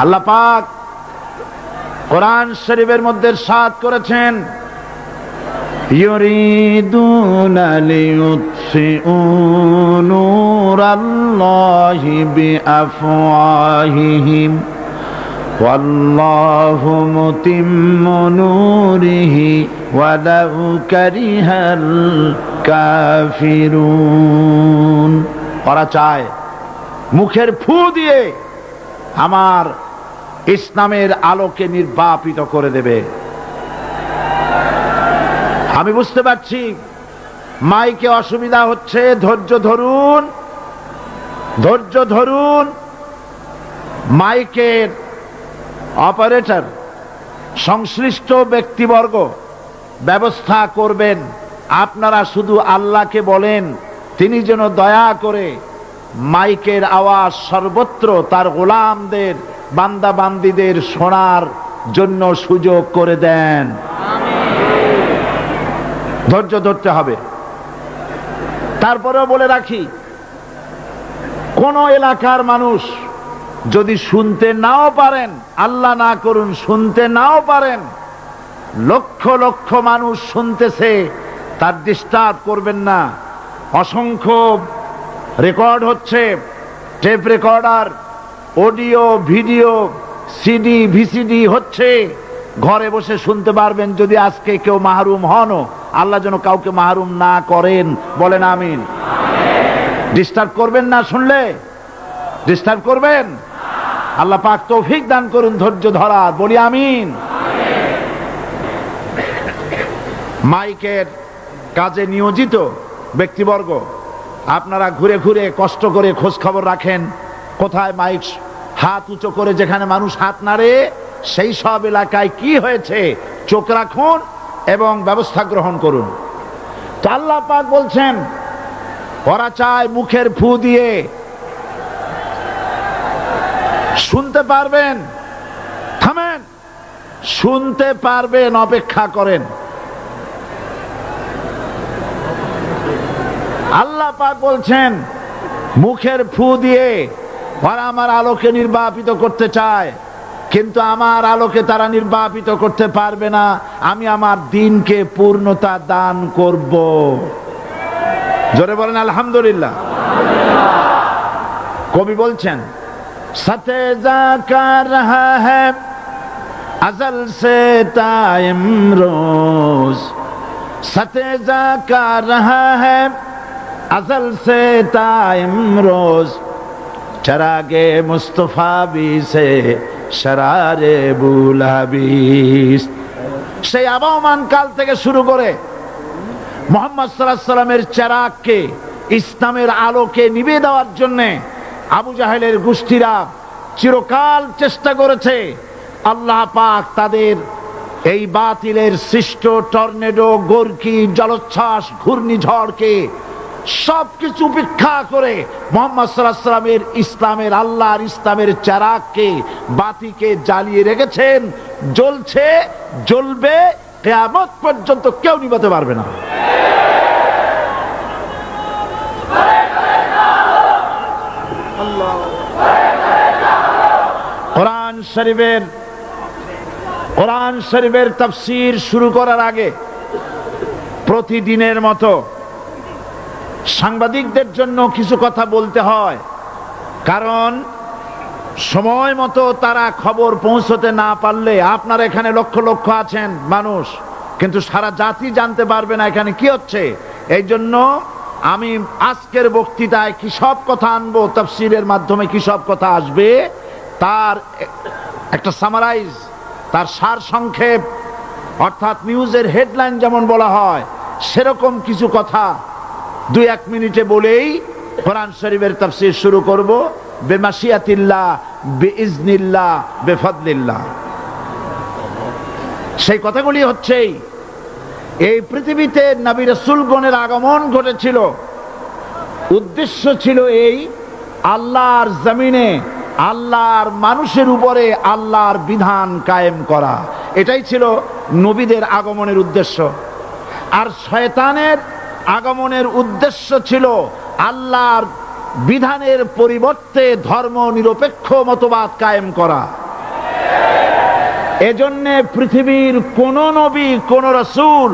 আল্লাহ পাক কোরআন শরীফের মধ্যে ইরশাদ করেছেন, ইউরিদুনা লিইউতফিউ নূরাল্লাহি বিআফওয়াহিহিম ওয়াল্লাহু মুতিম্মু নূরিহি ওয়ালাউ কারিহাল কাফিরুন। ওরা চায় মুখের ফু দিয়ে আমার ইসলামের আলোকে নির্বাপিত করে দেবে। আমি বুঝতে পারছি মাইকে অসুবিধা হচ্ছে, ধৈর্য ধরুন, ধৈর্য ধরুন। মাইকের অপারেটর সংশ্লিষ্ট ব্যক্তিবর্গ ব্যবস্থা করবেন। আপনারা শুধু আল্লাহকে বলেন তিনি যেন দয়া করে মাইকের আওয়াজ সর্বত্র তার গোলামদের, বান্দা বান্দীদের শোনার জন্য সুযোগ করে দেন। ধৈর্য ধরতে হবে। তারপরেও বলে রাখি, কোন এলাকার মানুষ যদি শুনতে নাও পারেন, আল্লাহ না করুন শুনতে নাও পারেন, লক্ষ লক্ষ মানুষ শুনতেছে, তার ডিস্টার্ব করবেন না। অসংখ্য রেকর্ড হচ্ছে, tape recorder, audio video, CD VCD হচ্ছে, ঘরে বসে শুনতে পারবেন। যদি আজকে কেউ মাহরুম হন, আল্লাহ যেন কাউকে মাহরুম না করেন, বলেন আমিন। ডিস্টার্ব করবেন না, শুনলে ডিস্টার্ব করবেন। আল্লাহ পাক তৌফিক দান করুন ধৈর্য ধরা, বলি আমিন। মাইকের কাজে নিয়োজিত ব্যক্তিবর্গ, আপনারা ঘুরে ঘুরে কষ্ট করে খোঁজ খবর রাখেন কোথায় মাইক হাত উঁচু করে যেখানে মানুষ হাত নাড়ে, সেই সব এলাকায় কি হয়েছে চোখ রাখুন এবং ব্যবস্থা গ্রহণ করুন। তো আল্লাহ পাক বলছেন ওরা চায় মুখের ফু দিয়ে শুনতে পারবেন। থামেন, শুনতে পারবেন, অপেক্ষা করেন। আল্লাহ পাক বলছেন মুখের ফু দিয়ে ওরা আমার আলোকে নির্বাপিত করতে চায়, কিন্তু আমার আলোকে তারা নির্বাপিত করতে পারবে না। আমি আমার দ্বীনকে পূর্ণতা দান করব। জোরে বলেন আলহামদুলিল্লাহ। কবি বলছেন, সাথে জাকা রহা হ্যায় আজল সে তা ইমরোজ, সাথে জাকা রহা হ্যায় अज़ल से ता इमरोज, चरागे मुस्तफा भी से शरारे बुलाबिस। সেই আবহমান কাল থেকে শুরু করে মুহাম্মদ সাল্লাল্লাহু আলাইহি সাল্লামের চেরাগকে, ইসলামের আলোকে নিভিয়ে দেওয়ার জন্য আবু জাহেলের গোষ্ঠীরা চিরকাল চেষ্টা করেছে। আল্লাহ পাক তাদের এই বাতিলের সৃষ্ট টর্নেডো, গর্কি, জলোচ্ছ্বাস, ঘূর্ণিঝড়কে সবকিছু উপেক্ষা করে মুহাম্মদ সাল্লাল্লাহু আলাইহি সাল্লামের ইসলামের, আল্লাহর ইসলামের চেরাগকে, বাতিকে জ্বালিয়ে রেখেছেন। জ্বলছে, জ্বলবে, কিয়ামত পর্যন্ত কেউ নিভাতে পারবে না। কোরআন শরীফের তাফসীর শুরু করার আগে প্রতিদিনের মতো সাংবাদিকদের জন্য কিছু কথা বলতে হয়, কারণ সময় মতো তারা খবর পৌঁছতে না পারলে, আপনারা এখানে লক্ষ লক্ষ আছেন মানুষ, কিন্তু সারা জাতি জানতে পারবে না এখানে কি হচ্ছে। এই জন্য আমি আজকের বক্তৃতায় কি সব কথা আনবো, তাফসীরের মাধ্যমে কি সব কথা আসবে, তার একটা সামারাইজ, তার সার সংক্ষেপ, অর্থাৎ নিউজের হেডলাইন যেমন বলা হয় সেরকম কিছু কথা 2-1 মিনিটে বলেই কোরআন শরীফের তাফসীর শুরু করব। বেমাশিয়াতিল্লাহ, বিইজনিল্লাহ, বেফাদলিল্লাহ। সেই কথাগুলি হচ্ছে, এই পৃথিবীতে নবী রাসূলগণের আগমন ঘটেছিল, উদ্দেশ্য ছিল এই আল্লাহর জমিনে আল্লাহর মানুষের উপরে আল্লাহর বিধান কায়েম করা। এটাই ছিল নবীদের আগমনের উদ্দেশ্য। আর শয়তানের আগমনের উদ্দেশ্য ছিল আল্লাহর বিধানের পরিবর্তে ধর্ম নিরপেক্ষ মতবাদ কায়েম করা। এজন্যে পৃথিবীর কোন নবী কোন রাসূল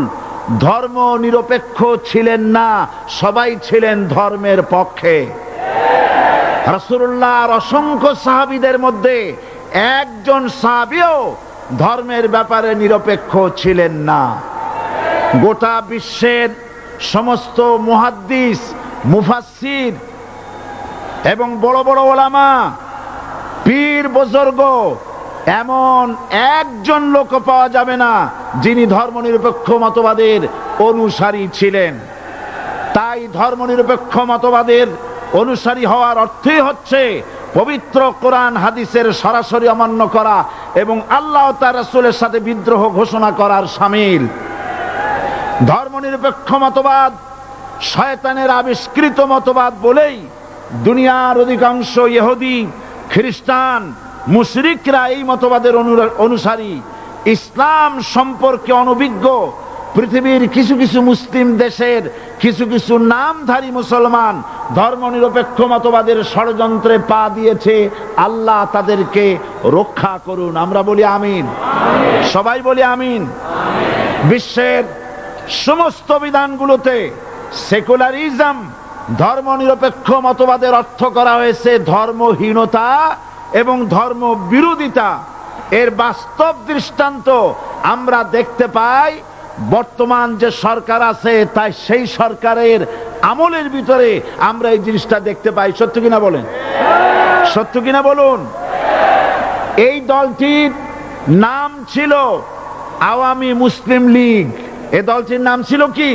ধর্ম নিরপেক্ষ ছিলেন না, সবাই ছিলেন ধর্মের পক্ষে। রাসূলুল্লাহর অসংখ্য সাহাবীদের মধ্যে একজন সাহাবীও ধর্মের ব্যাপারে নিরপেক্ষ ছিলেন না। গোটা বিশ্বের সমস্ত মুহাদ্দিস, মুফাসসির এবং বড় বড় ওলামা, পীর বুজুর্গ, এমন একজন লোক পাওয়া যাবে না যিনি ধর্মনিরপেক্ষ মতবাদের অনুসারী ছিলেন। তাই ধর্মনিরপেক্ষ মতবাদের অনুসারী হওয়ার অর্থই হচ্ছে পবিত্র কোরআন হাদিসের সরাসরি অমান্য করা এবং আল্লাহ ও তার রাসূলের সাথে বিদ্রোহ ঘোষণা করার শামিল। ধর্মনিরপেক্ষ মতবাদ শয়তানের আবিষ্কৃত মতবাদ বলেই দুনিয়ার অধিকাংশ ইহুদি, খ্রিস্টান, মুশরিকরা এই মতবাদের অনুসারী। ইসলাম সম্পর্কে অনভিজ্ঞ পৃথিবীর কিছু কিছু মুসলিম দেশের কিছু কিছু নামধারী মুসলমান ধর্মনিরপেক্ষ মতবাদের ষড়যন্ত্রে পা দিয়েছে। আল্লাহ তাদেরকে রক্ষা করুন। আমরা বলি আমিন, সবাই বলি আমিন। বিশ্বের সমস্ত বিধানগুলোতে সেকুলারিজম, ধর্মনিরপেক্ষ মতবাদের অর্থ করা হয়েছে ধর্মহীনতা এবং ধর্ম বিরোধিতা। এর বাস্তব দৃষ্টান্ত আমরা দেখতে পাই বর্তমান যে সরকার আছে, তাই সেই সরকারের আমলের ভিতরে আমরা এই জিনিসটা দেখতে পাই। সত্য কিনা বলেন? সত্য কিনা বলুন? এই দলটির নাম ছিল আওয়ামী মুসলিম লীগ। এই দলটির নাম ছিল কি?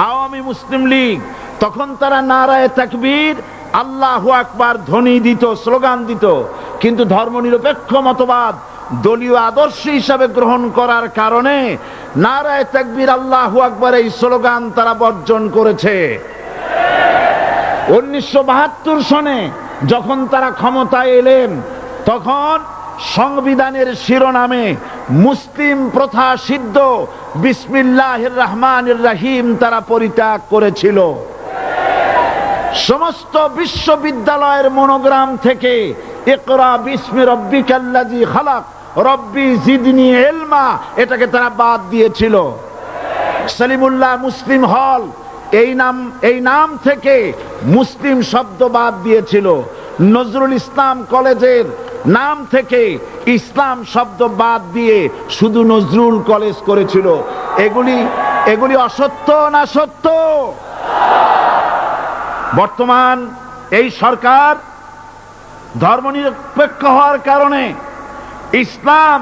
আওয়ামী মুসলিম লীগ। তখন তারা নারায়ে তাকবীর, আল্লাহু আকবার ধ্বনি দিত, স্লোগান দিত। কিন্তু ধর্মনিরপেক্ষ মতবাদ দলীয় আদর্শ হিসাবে গ্রহণ করার কারণে নারায়ে তাকবীর, আল্লাহু আকবার এই স্লোগান তারা বর্জন করেছে। 1972 সনে যখন তারা ক্ষমতায় এলেন, তখন সংবিধানের শিরোনামে মুসলিম প্রথা সিদ্ধ বিসমিল্লাহির রহমানির রহিম তারা পরিত্যাগ করেছিল। সমস্ত বিশ্ববিদ্যালয়ের মনোগ্রাম থেকে ইকরা বিসমি রাব্বিকাল্লাযী খালাক রব্বি জিদনি ইলমা এটাকে তারা বাদ দিয়েছিল। সলিমুল্লাহ মুসলিম হল এই নাম থেকে মুসলিম শব্দ বাদ দিয়েছিল। নজরুল ইসলাম কলেজের নাম থেকে ইসলাম শব্দ বাদ দিয়ে শুধু নজরুল কলেজ করেছিল। এগুলি অসত্য না সত্য? বর্তমান এই সরকার ধর্মনিরপেক্ষ হওয়ার কারণে ইসলাম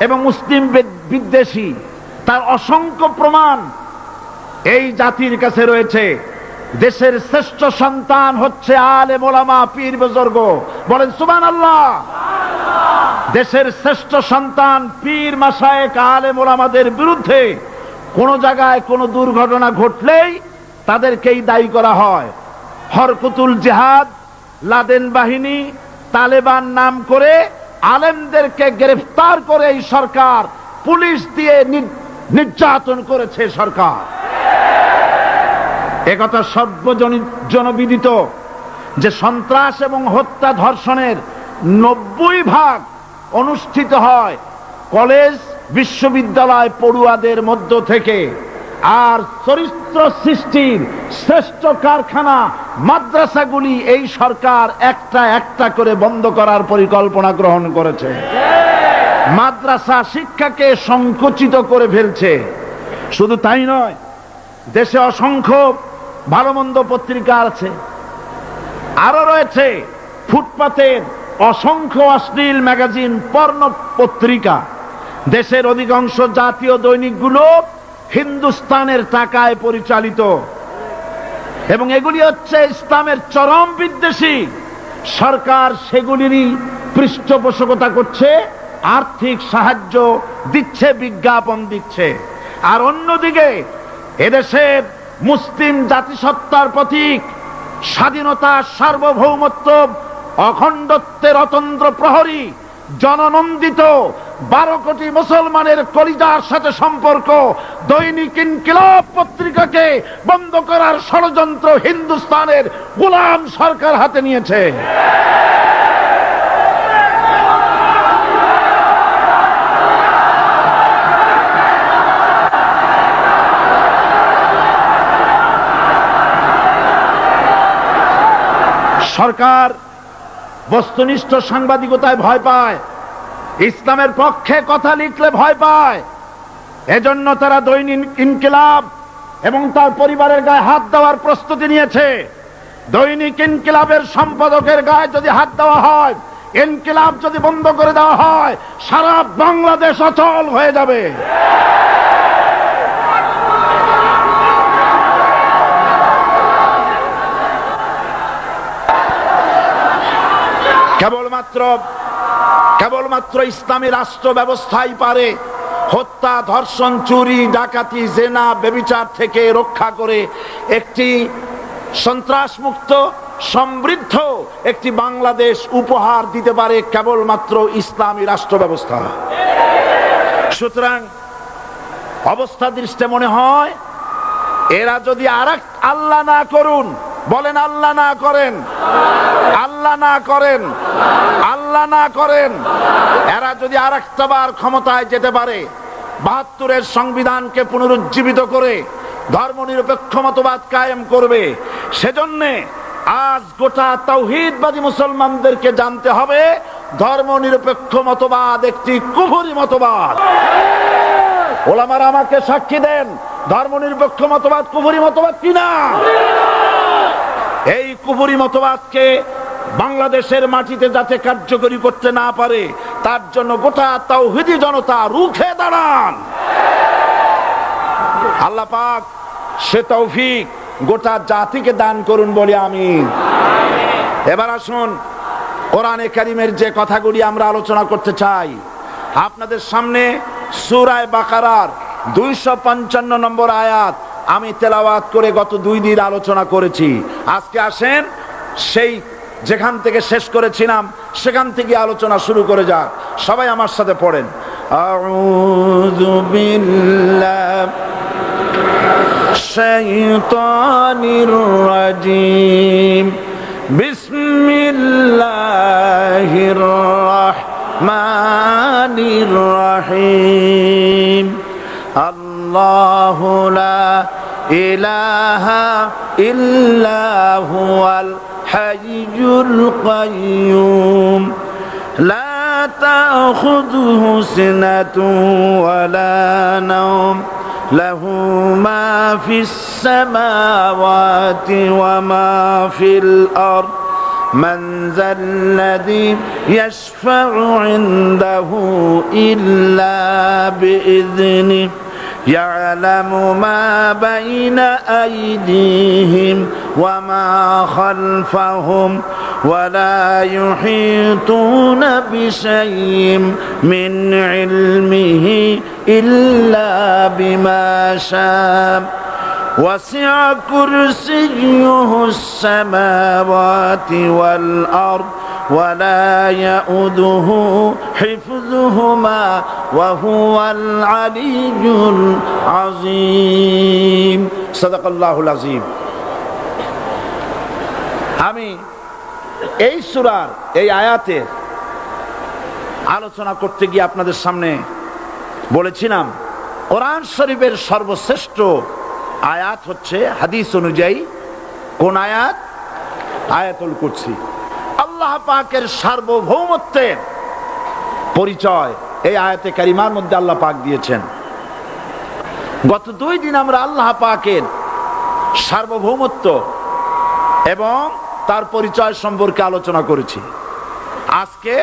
এবং মুসলিম বিদ্বেষী, তার অসংখ্য প্রমাণ এই জাতির কাছে রয়েছে। দেশের শ্রেষ্ঠ সন্তান হচ্ছে আলেম ওলামা, পীর বুজুর্গ। বলেন সুবহানাল্লাহ। দেশের শ্রেষ্ঠ সন্তান পীর মাশায়েখ আলেম ওলামাদের বিরুদ্ধে কোন জায়গায় কোন দুর্ঘটনা ঘটলেই তাদেরকেই দায়ী করা হয়। হরকুতুল জিহাদ, লাদেন বাহিনী, তালেবান নাম করে আলেমদেরকে গ্রেফতার করে এই সরকার পুলিশ দিয়ে নির্যাতন করেছে সরকার। একথা সর্বজনবিদিত যে সন্ত্রাস এবং হত্যা ধর্ষণের 90% অনুষ্ঠিত হয় কলেজ বিশ্ববিদ্যালয় পড়ুয়াদের মধ্য থেকে। আর চরিত্র সৃষ্টির শ্রেষ্ঠ কারখানা মাদ্রাসাগুলি এই সরকার একটা একটা করে বন্ধ করার পরিকল্পনা গ্রহণ করেছে। মাদ্রাসা শিক্ষাকে সংকুচিত করে ফেলছে। শুধু তাই নয়, দেশে অসংখ্য ভালো মন্দ পত্রিকা আছে, আরো রয়েছে ফুটপাতের অসংখ্য অশ্লীল ম্যাগাজিন, পর্ণ পত্রিকা। দেশের অধিকাংশ জাতীয় দৈনিকগুলো হিন্দুস্তানের টাকায় পরিচালিত এবং এগুলি হচ্ছে ইসলামের চরম বিদ্বেষী। সরকার সেগুলিরই পৃষ্ঠপোষকতা করছে, আর্থিক সাহায্য দিচ্ছে, বিজ্ঞাপন দিচ্ছে। আর অন্যদিকে এদেশের মুসলিম জাতিসত্তার প্রতীক, স্বাধীনতা, সার্বভৌমত্ব, অখণ্ডত্বের অতন্দ্র প্রহরী, জননন্দিত 12 কোটি মুসলমানের কলিজার সাথে সম্পর্ক দৈনিক ইনকিলাব পত্রিকাকে বন্ধ করার ষড়যন্ত্র হিন্দুস্তানের গোলাম সরকার হাতে নিয়েছে। সরকার বস্তুনিষ্ঠ সাংবাদিকতায় ভয় পায়, ইসলামের পক্ষে কথা লিখলে ভয় পায়। এজন্য তারা দৈনিক ইনকিলাব এবং তার পরিবারের গায়ে হাত দেওয়ার প্রস্তুতি নিয়েছে। দৈনিক ইনকিলাবের সম্পাদকের গায়ে যদি হাত দেওয়া হয়, ইনকিলাব যদি বন্ধ করে দেওয়া হয়, সারা বাংলাদেশ অচল হয়ে যাবে। কেবলমাত্র ইসলামী রাষ্ট্র ব্যবস্থাই পারে হত্যা, ধর্ষণ, চুরি, ডাকাতি, জেনা, ব্যভিচার থেকে রক্ষা করে একটি সন্ত্রাসমুক্ত সমৃদ্ধ একটি বাংলাদেশ উপহার দিতে পারে কেবলমাত্র ইসলামী রাষ্ট্র ব্যবস্থা। সুতরাং অবস্থা দৃষ্টে মনে হয় এরা যদি আরেক আল্লাহ না করুন, বলেন আল্লাহ না করেন, আল্লাহ না করেন, আল্লাহ না করেন, এরা যদি আরেকটা বার ক্ষমতায় যেতে পারে, ৭২-এর সংবিধানকে পুনরুজ্জীবিত করে ধর্মনিরপেক্ষ মতবাদ কায়েম করবে, সেজন্যে আজ গোটা তাওহীদবাদী মুসলমানদেরকে জানতে হবে ধর্মনিরপেক্ষ মতবাদ একটি কুফরি মতবাদ। ওলামারা আমাকে সাক্ষী দেন, ধর্মনিরপেক্ষ মতবাদ কুফরি মতবাদ কিনা। এই কুফরি মতবাদকে বাংলাদেশের মাটিতে যাতে কার্যকরী করতে না পারে তার জন্য গোটা তাওহীদি জনতা রুখে দাঁড়ান। আল্লাহ পাক সে তৌফিক গোটা জাতিকে দান করুন বলি আমিন। এবার আসুন কোরআনে কারীমের যে কথাগুলি আমরা আলোচনা করতে চাই, আপনাদের সামনে সূরা বাকারার 255 নম্বর আয়াত আমি তেলাওয়াত করে গত 2 দিন আলোচনা করেছি। আজকে আসেন সেই যেখান থেকে শেষ করেছিলাম সেখান থেকে আলোচনা শুরু করে যাক। সবাই আমার সাথে পড়েন, আউযু বিল্লাহি শাইতানির রাজিম, বিসমিল্লাহির রাহমানির রাহিম। আল্লাহু লা ইলাহা ইল্লা হুয়াল হাইয়ুল কাইয়্যুম, লা তাখুযুহু সিনাতুন ওয়ালা নাওম, লাহু মা ফিস সামাওয়াতি ওয়া মা ফিল আরদ, মান যাল্লাযী ইয়াশফা'ু ইনদাহু ইল্লা বিইذনিহি, يعلم ما بين أيديهم وما خلفهم ولا يحيطون بشيء من علمه إلا بما شاء، وسع كرسيه السماوات والأرض ولا يؤوده حفظهما وهو العلي العظيم। صدق الله العظيم। আমি এই সূরার এই আয়াতে আলোচনা করতে গিয়ে আপনাদের সামনে বলেছিলাম কোরআন শরীফের সর্বশ্রেষ্ঠ আয়াত হচ্ছে হাদিস অনুযায়ী কোন আয়াত? আয়াতুল কুরসি। আল্লাহ পাকের সার্বভৌমত্বের পরিচয় এই আয়াতে কারিমার মধ্যে আল্লাহ পাক দিয়েছেন। গত 2 দিন আমরা আল্লাহ পাকের সার্বভৌমত্ব এবং তার পরিচয় সম্পর্কে আলোচনা করেছি। আজকে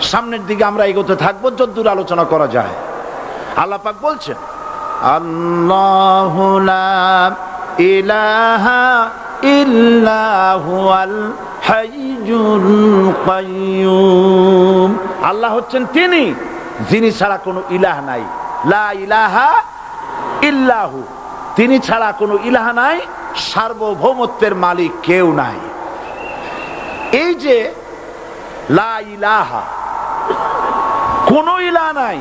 সামনের দিকে আমরা এগোতে থাকবো যতদূর আলোচনা করা যায়। আল্লাহ পাক বলছেন, আল্লাহু লা ইলাহা ইল্লা হুয়াল হাইয়ুল কাইয়্যুম। আল্লাহ হচ্ছেন তিনি যিনি ছাড়া কোনো ইলাহ নাই। লা ইলাহা ইল্লাহু, তিনি ছাড়া কোনো ইলাহ নাই, সার্বভৌমত্বের মালিক কেউ নাই। এই যে লা ইলাহা, কোনো ইলাহ নাই,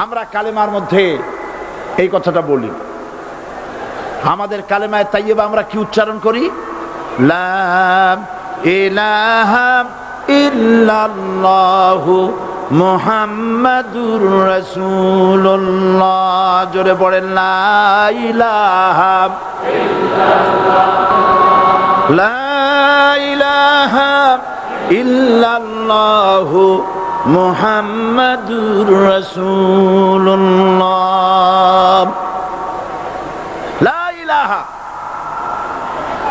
আমরা কালেমার মধ্যে এই কথাটা বলি। আমাদের কালেমায়ে তাইয়্যিবা আমরা কি উচ্চারণ করি? লা ইলাহা ইল্লাল্লাহু মুহাম্মাদুর রাসূলুল্লাহ। জোরে পড়েন লা ইলাহা লা ইলাহা ইল্লাল্লাহু মুহাম্মাদুর রাসূলুল্লাহ। লা ইলাহা,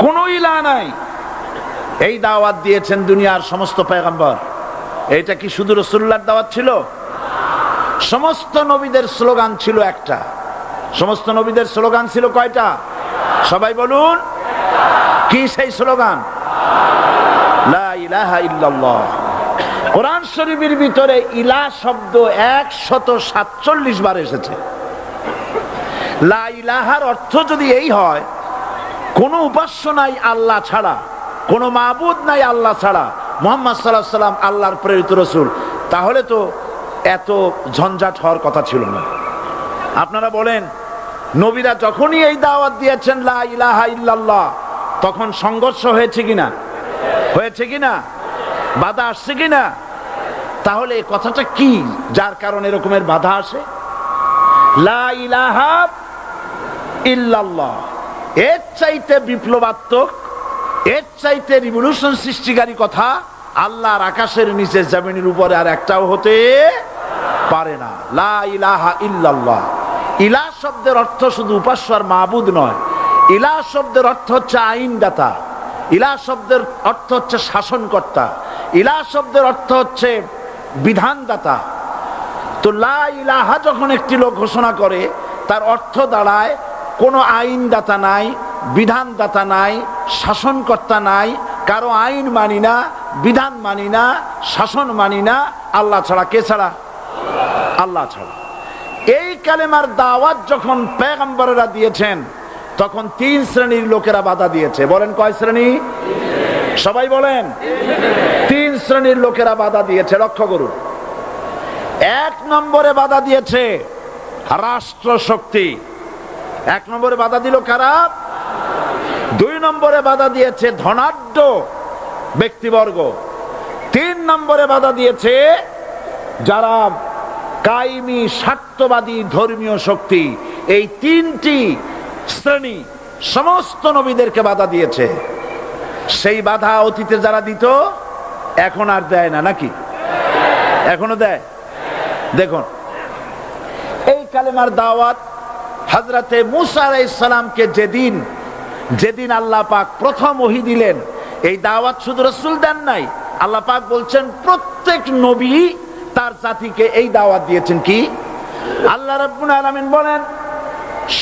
কোন ইলাহ নাই। এই দাওয়াত দিয়েছেন দুনিয়ার সমস্ত পয়গম্বর। এটা কি শুধু রাসূলুল্লাহর দাওয়াত ছিল? সমস্ত নবীদের স্লোগান ছিল একটা। সমস্ত নবীদের স্লোগান ছিল কয়টা? সবাই বলুন, কি সেই স্লোগান? লা ইলাহা ইল্লাল্লাহ। কোরআন শরীফের ভিতরে ইলাহ শব্দ 147 বার এসেছে। লা ইলাহার অর্থ যদি এই হয়, কোন উপাস্য নাই আল্লাহ ছাড়া, কোন মাবুদ নাই আল্লাহ ছাড়া, মুহাম্মদ সাল্লাল্লাহু আলাইহি ওয়াসাল্লাম আল্লাহর প্রেরিত রাসূল, তাহলে তো এত ঝঞ্ঝাট হওয়ার কথা ছিল না। আপনারা বলেন, নবীরা যখনই এই দাওয়াত দিয়েছেন লা ইলাহা ইল্লাল্লাহ, তখন সংঘর্ষ হয়েছে কিনা? হয়েছে কিনা? বাধা আসছে কিনা? তাহলে এই কথাটা কি, যার কারণে এরকমের বাধা আসে? লা ইলাহা ইল্লাল্লাহ, এর চাইতে বিপ্লবাত্মক, এর চাইতে রিভলিউশন সৃষ্টিকারী কথা আল্লাহর আকাশের নিচে জমিনের উপরে আর একটাও হতে পারে না। লা ইলাহা ইল্লাল্লাহ। ইলাহ শব্দের অর্থ শুধু উপাস্য আর মাবুদ নয়। ইলাহ শব্দের অর্থ হচ্ছে আইনদাতা, ইলাহ শব্দের অর্থ হচ্ছে শাসনকর্তা, ইলাহ শব্দের অর্থ হচ্ছে বিধানদাতা। তো লা ইলাহা যখন একটি লোক ঘোষণা করে, তার অর্থ দাঁড়ায় কোনো আইনদাতা নাই, বিধানদাতা নাই, শাসনকর্তা নাই, কারো আইন মানি না, বিধান মানি না, শাসন মানি না, আল্লাহ ছাড়া। কে ছাড়া? আল্লাহ ছাড়া। এই কালেমার দাওয়াত যখন পয়গম্বরেরা দিয়েছেন, তখন 3 শ্রেণীর লোকেরা বাধা দিয়েছে। বলেন কয় শ্রেণী? সবাই বলেন। 3 শ্রেণীর লোকেরা বাধা দিয়েছে। লক্ষ্য করুন। 1 নম্বরে বাধা দিয়েছে রাষ্ট্র শক্তি। 1 নম্বরে বাধা দিল কারা? 2 নম্বরে বাধা দিয়েছে ধনাঢ্য ব্যক্তিবর্গ। 3 নম্বরে বাধা দিয়েছে যারা কায়েমি স্বার্থবাদী ধর্মীয় শক্তি। এই 3টি শ্রেণী সমস্ত নবীদেরকে বাধা দিয়েছে। সেই বাধা অতীতে যারা দিত, এখন আর দেয় না নাকি? এখনো দেয়। দেখুন, এই কালেমার দাওয়াত হযরতে মূসা আলাইহিস সালামকে যেদিন আল্লাহ পাক প্রথম ওহী দিলেন, এই দাওয়াত শুধু রাসূল দেন নাই, আল্লাহ পাক বলছেন প্রত্যেক নবী তার জাতিকে এই দাওয়াত দিয়েছেন। কি? আল্লাহ রাব্বুল আলামিন বলেন,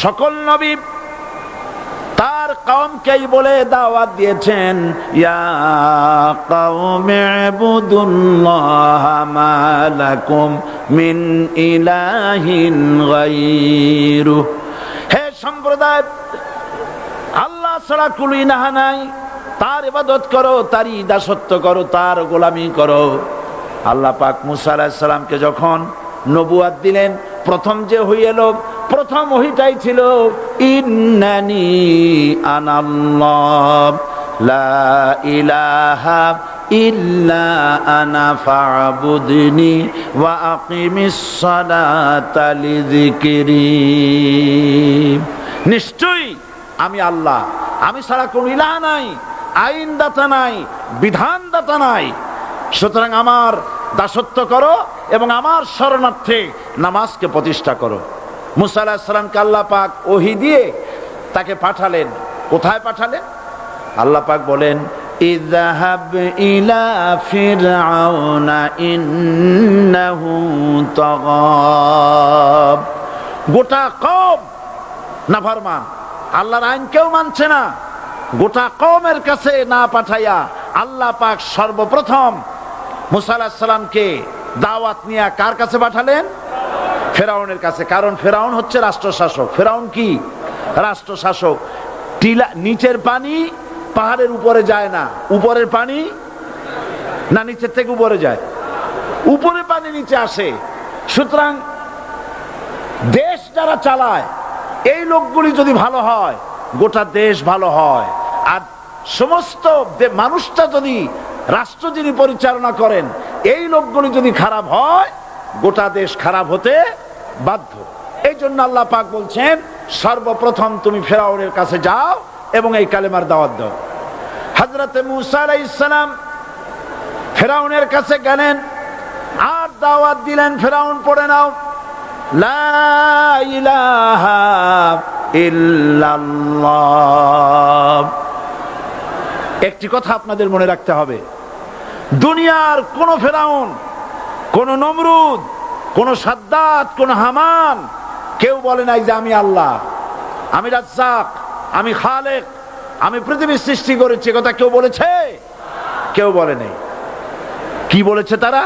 সকল নবী তার কওমকেই বলে দাওয়াত দিয়েছেন, ইয়া কওমি ইবুদুল্লাহা মা লাকুম মিন ইলাহিন গায়রু। হে সম্প্রদায়, আল্লাহ ছাড়া কোনো ইলাহ নাই, তার ইবাদত করো, তারই দাসত্ব করো, তার গোলামি করো। আল্লাহ পাক মূসা আলাইহিস সালামকে যখন নবুয়াত দিলেন, প্রথম যে ওহী এলো, প্রথম ওহীটাই ছিল ইন্নানি আনাল্লাহ লা ইলাহা ইল্লা আনা ফা'বুদনি ওয়া আকিমিস সালাতা লিযিকরি। নিশ্চয়ই আমি আল্লাহ, আমি ছাড়া কোনো ইলাহ নাই, আইনদাতা নাই, বিধানদাতা নাই। সুতরাং আমার দাসত্ব করো এবং আমার শরণার্থে নামাজকে প্রতিষ্ঠা করো। মূসা আলাইহিস সালামকে আল্লাহ পাক ওহী দিয়ে তাকে পাঠালেন। কোথায় পাঠালেন? আল্লাহ পাক বলেন, ইযহাব ইলা ফিরআউনা ইন্নাহু তাগা। গোটা কওম নাফরমান, আল্লাহর আইন কেউ মানছে না। গোটা কওমের কাছে না পাঠাইয়া আল্লাহ পাক সর্বপ্রথম মূসা আলাইহিস সালামকে দাওয়াত নিয়ে কার কাছে পাঠালেন? ফেরাউনের কাছে। কারণ ফেরাউন হচ্ছে রাষ্ট্রশাসক। ফেরাউন কি? রাষ্ট্রশাসক। টিলা, নিচের পানি পাহাড়ের উপরে যায় না, উপরের পানি না নিচের থেকে উপরে যায়? উপরে পানি নিচে আসে। সুতরাং দেশ যারা চালায়, এই লোকগুলি যদি ভালো হয়, গোটা দেশ ভালো হয়। আর সমস্ত মানুষটা যদি, রাষ্ট্র যিনি পরিচালনা করেন, এই লোকগুলি যদি খারাপ হয় গোটা দেশ খারাপ হতে বাধ্য। এই জন্য আল্লাহ পাক বলছেন সর্বপ্রথম তুমি ফেরাউনের কাছে যাও এবং এই কালেমার দাওয়াত দাও। হযরত মূসা আলাইহিস সালাম ফেরাউনের কাছে গেলেন আর দাওয়াত দিলেন, ফেরাউন পড়ে নাও লা ইলাহা ইল্লাল্লাহ। একটি কথা আপনাদের মনে রাখতে হবে, দুনিয়ার কোন ফেরাউন, কোন নমরুদ, কোন সাদ্দাত, কোন হামান কেউ বলে নাই যে আমি আল্লাহ, আমি রাজ্জাক, আমি খালেক, আমি পৃথিবীর সৃষ্টি করেছি। কথা কেউ বলেছে? কেউ বলে নাই। কি বলেছে তারা?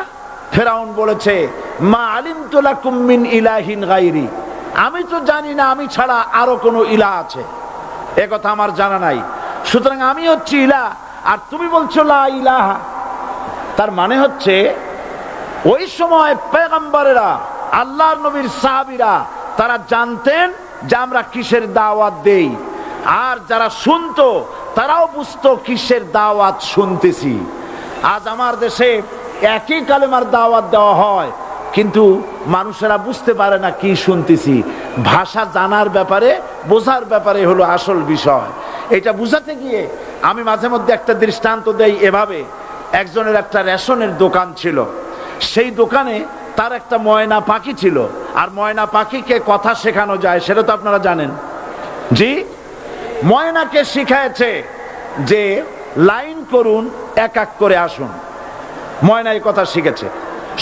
ফেরাউন বলেছে মা আলিমতু লাকুম মিন ইলাহিন গায়রি, আমি তো জানি না আমি ছাড়া আরো কোন ইলাহ আছে, এ কথা আমার জানা নাই, সুতরাং আমি হচ্ছি ইলাহ আর তুমি বলছো লা ইলাহা। তার মানে হচ্ছে ওই সময় পয়গম্বরেরা, আল্লাহর নবীর সাহাবীরা তারা জানতেন যে আমরা কিসের দাওয়াত দেই, আর যারা শুনতো তারাও বুঝতো কিসের দাওয়াত শুনতেছি। আজ আমার দেশে একই কালেমার দাওয়াত দেওয়া হয় কিন্তু মানুষেরা বুঝতে পারে না কি শুনতেছি। ভাষা জানার ব্যাপারে, বোঝার ব্যাপারে হলো আসল বিষয়। এটা বুঝাতে গিয়ে আমি মাঝে মধ্যে একটা দৃষ্টান্ত দেই এভাবে। একজনের একটা রেশনের দোকান ছিল, সেই দোকানে তার একটা ময়না পাখি ছিল, আর ময়না পাখিকে কথা শেখানো যায় সেটা তো আপনারা জানেন। জি, ময়নাকে শিখায়েছে যে লাইন করুন, এক এক করে আসুন। ময়নাই কথা শিখেছে।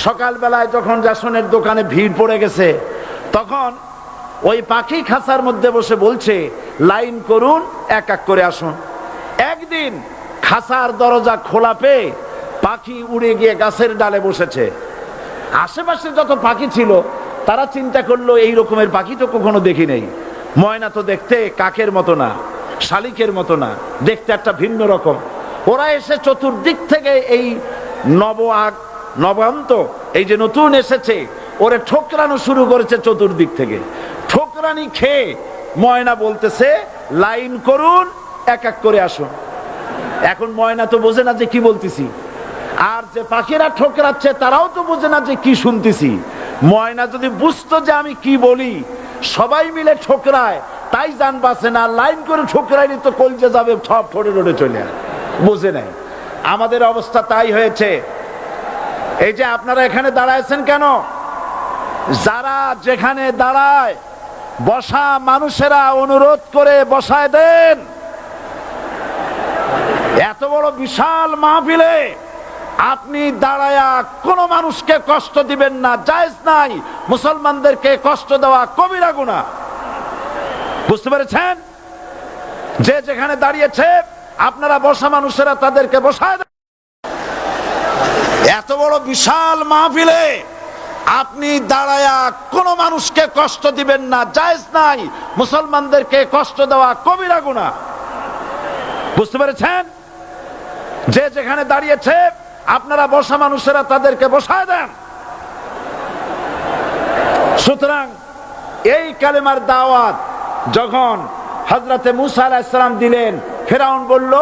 সকালবেলায় যখন রেশনের দোকানে ভিড় পড়ে গেছে তখন ওই পাখি খাঁচার মধ্যে বসে বলছে লাইন করুন, এক এক করে আসুন। একদিন খাঁচার দরজা খোলা পেয়ে পাখি উড়ে গিয়ে গাছের ডালে বসেছে। আশেপাশে যত পাখি ছিল তারা চিন্তা করলো এই রকমের পাখি তো কখনো দেখি নেই। ময়না তো দেখতে কাকের মতো না, শালিকের মতো না, দেখতে একটা ভিন্ন রকম। ওরা এসে চতুর্দিক থেকে এই নবান্ত, এই যে নতুন এসেছে, ওরে ঠোকরানো শুরু করেছে চতুর্দিক থেকে। ঠোকরানি খেয়ে ময়না বলতেছে লাইন করুন, এক এক করে আসুন। এখন ময়না তো বোঝে না যে কি বলতেছি, আর যে পাখিরা ঠোকরাচ্ছে তারাও তো বোঝে না যে কি শুনতেছি। ময়না যদি বুঝতো যে আমি কি বলি, সবাই মিলে ঠোকরায়, তাই জান বাঁচে না। লাইন করে ঠোকরাইলে তো কলজে যাবে, সব ঠোঁটে রোডে চলে আসে, বোঝে নাই। আমাদের অবস্থা তাই হয়েছে। এই যে আপনারা এখানে দাঁড়াইছেন কেন? যারা যেখানে দাঁড়ায় বসা মানুষেরা অনুরোধ করে বসায় দেন। এত বড় বিশাল মাহফিলে আপনি দাঁড়ায়া কোন মানুষকে কষ্ট দিবেন না, জায়েজ নাই। মুসলমানদেরকে কষ্ট দেওয়া কবিরা গুনাহ। বুঝতে পেরেছেন? যে যেখানে দাঁড়িয়েছে আপনারা বসা মানুষেরা তাদেরকে বসায় দেন। এত বড় বিশাল মাহফিলে আপনি দাঁড়ায়া কোন মানুষকে কষ্ট দিবেন না, জায়েজ নাই। মুসলমানদেরকে কষ্ট দেওয়া কবিরা গুনাহ। বুঝতে পেরেছেন? যে যেখানে দাঁড়িয়েছে আপনারা বসা মানুষেরা তাদেরকে বসায় দেন। সুতরাং এই কালেমার দাওয়াত যখন হযরতে মূসা আলাইহিস সালাম দিলেন, ফেরাউন বলল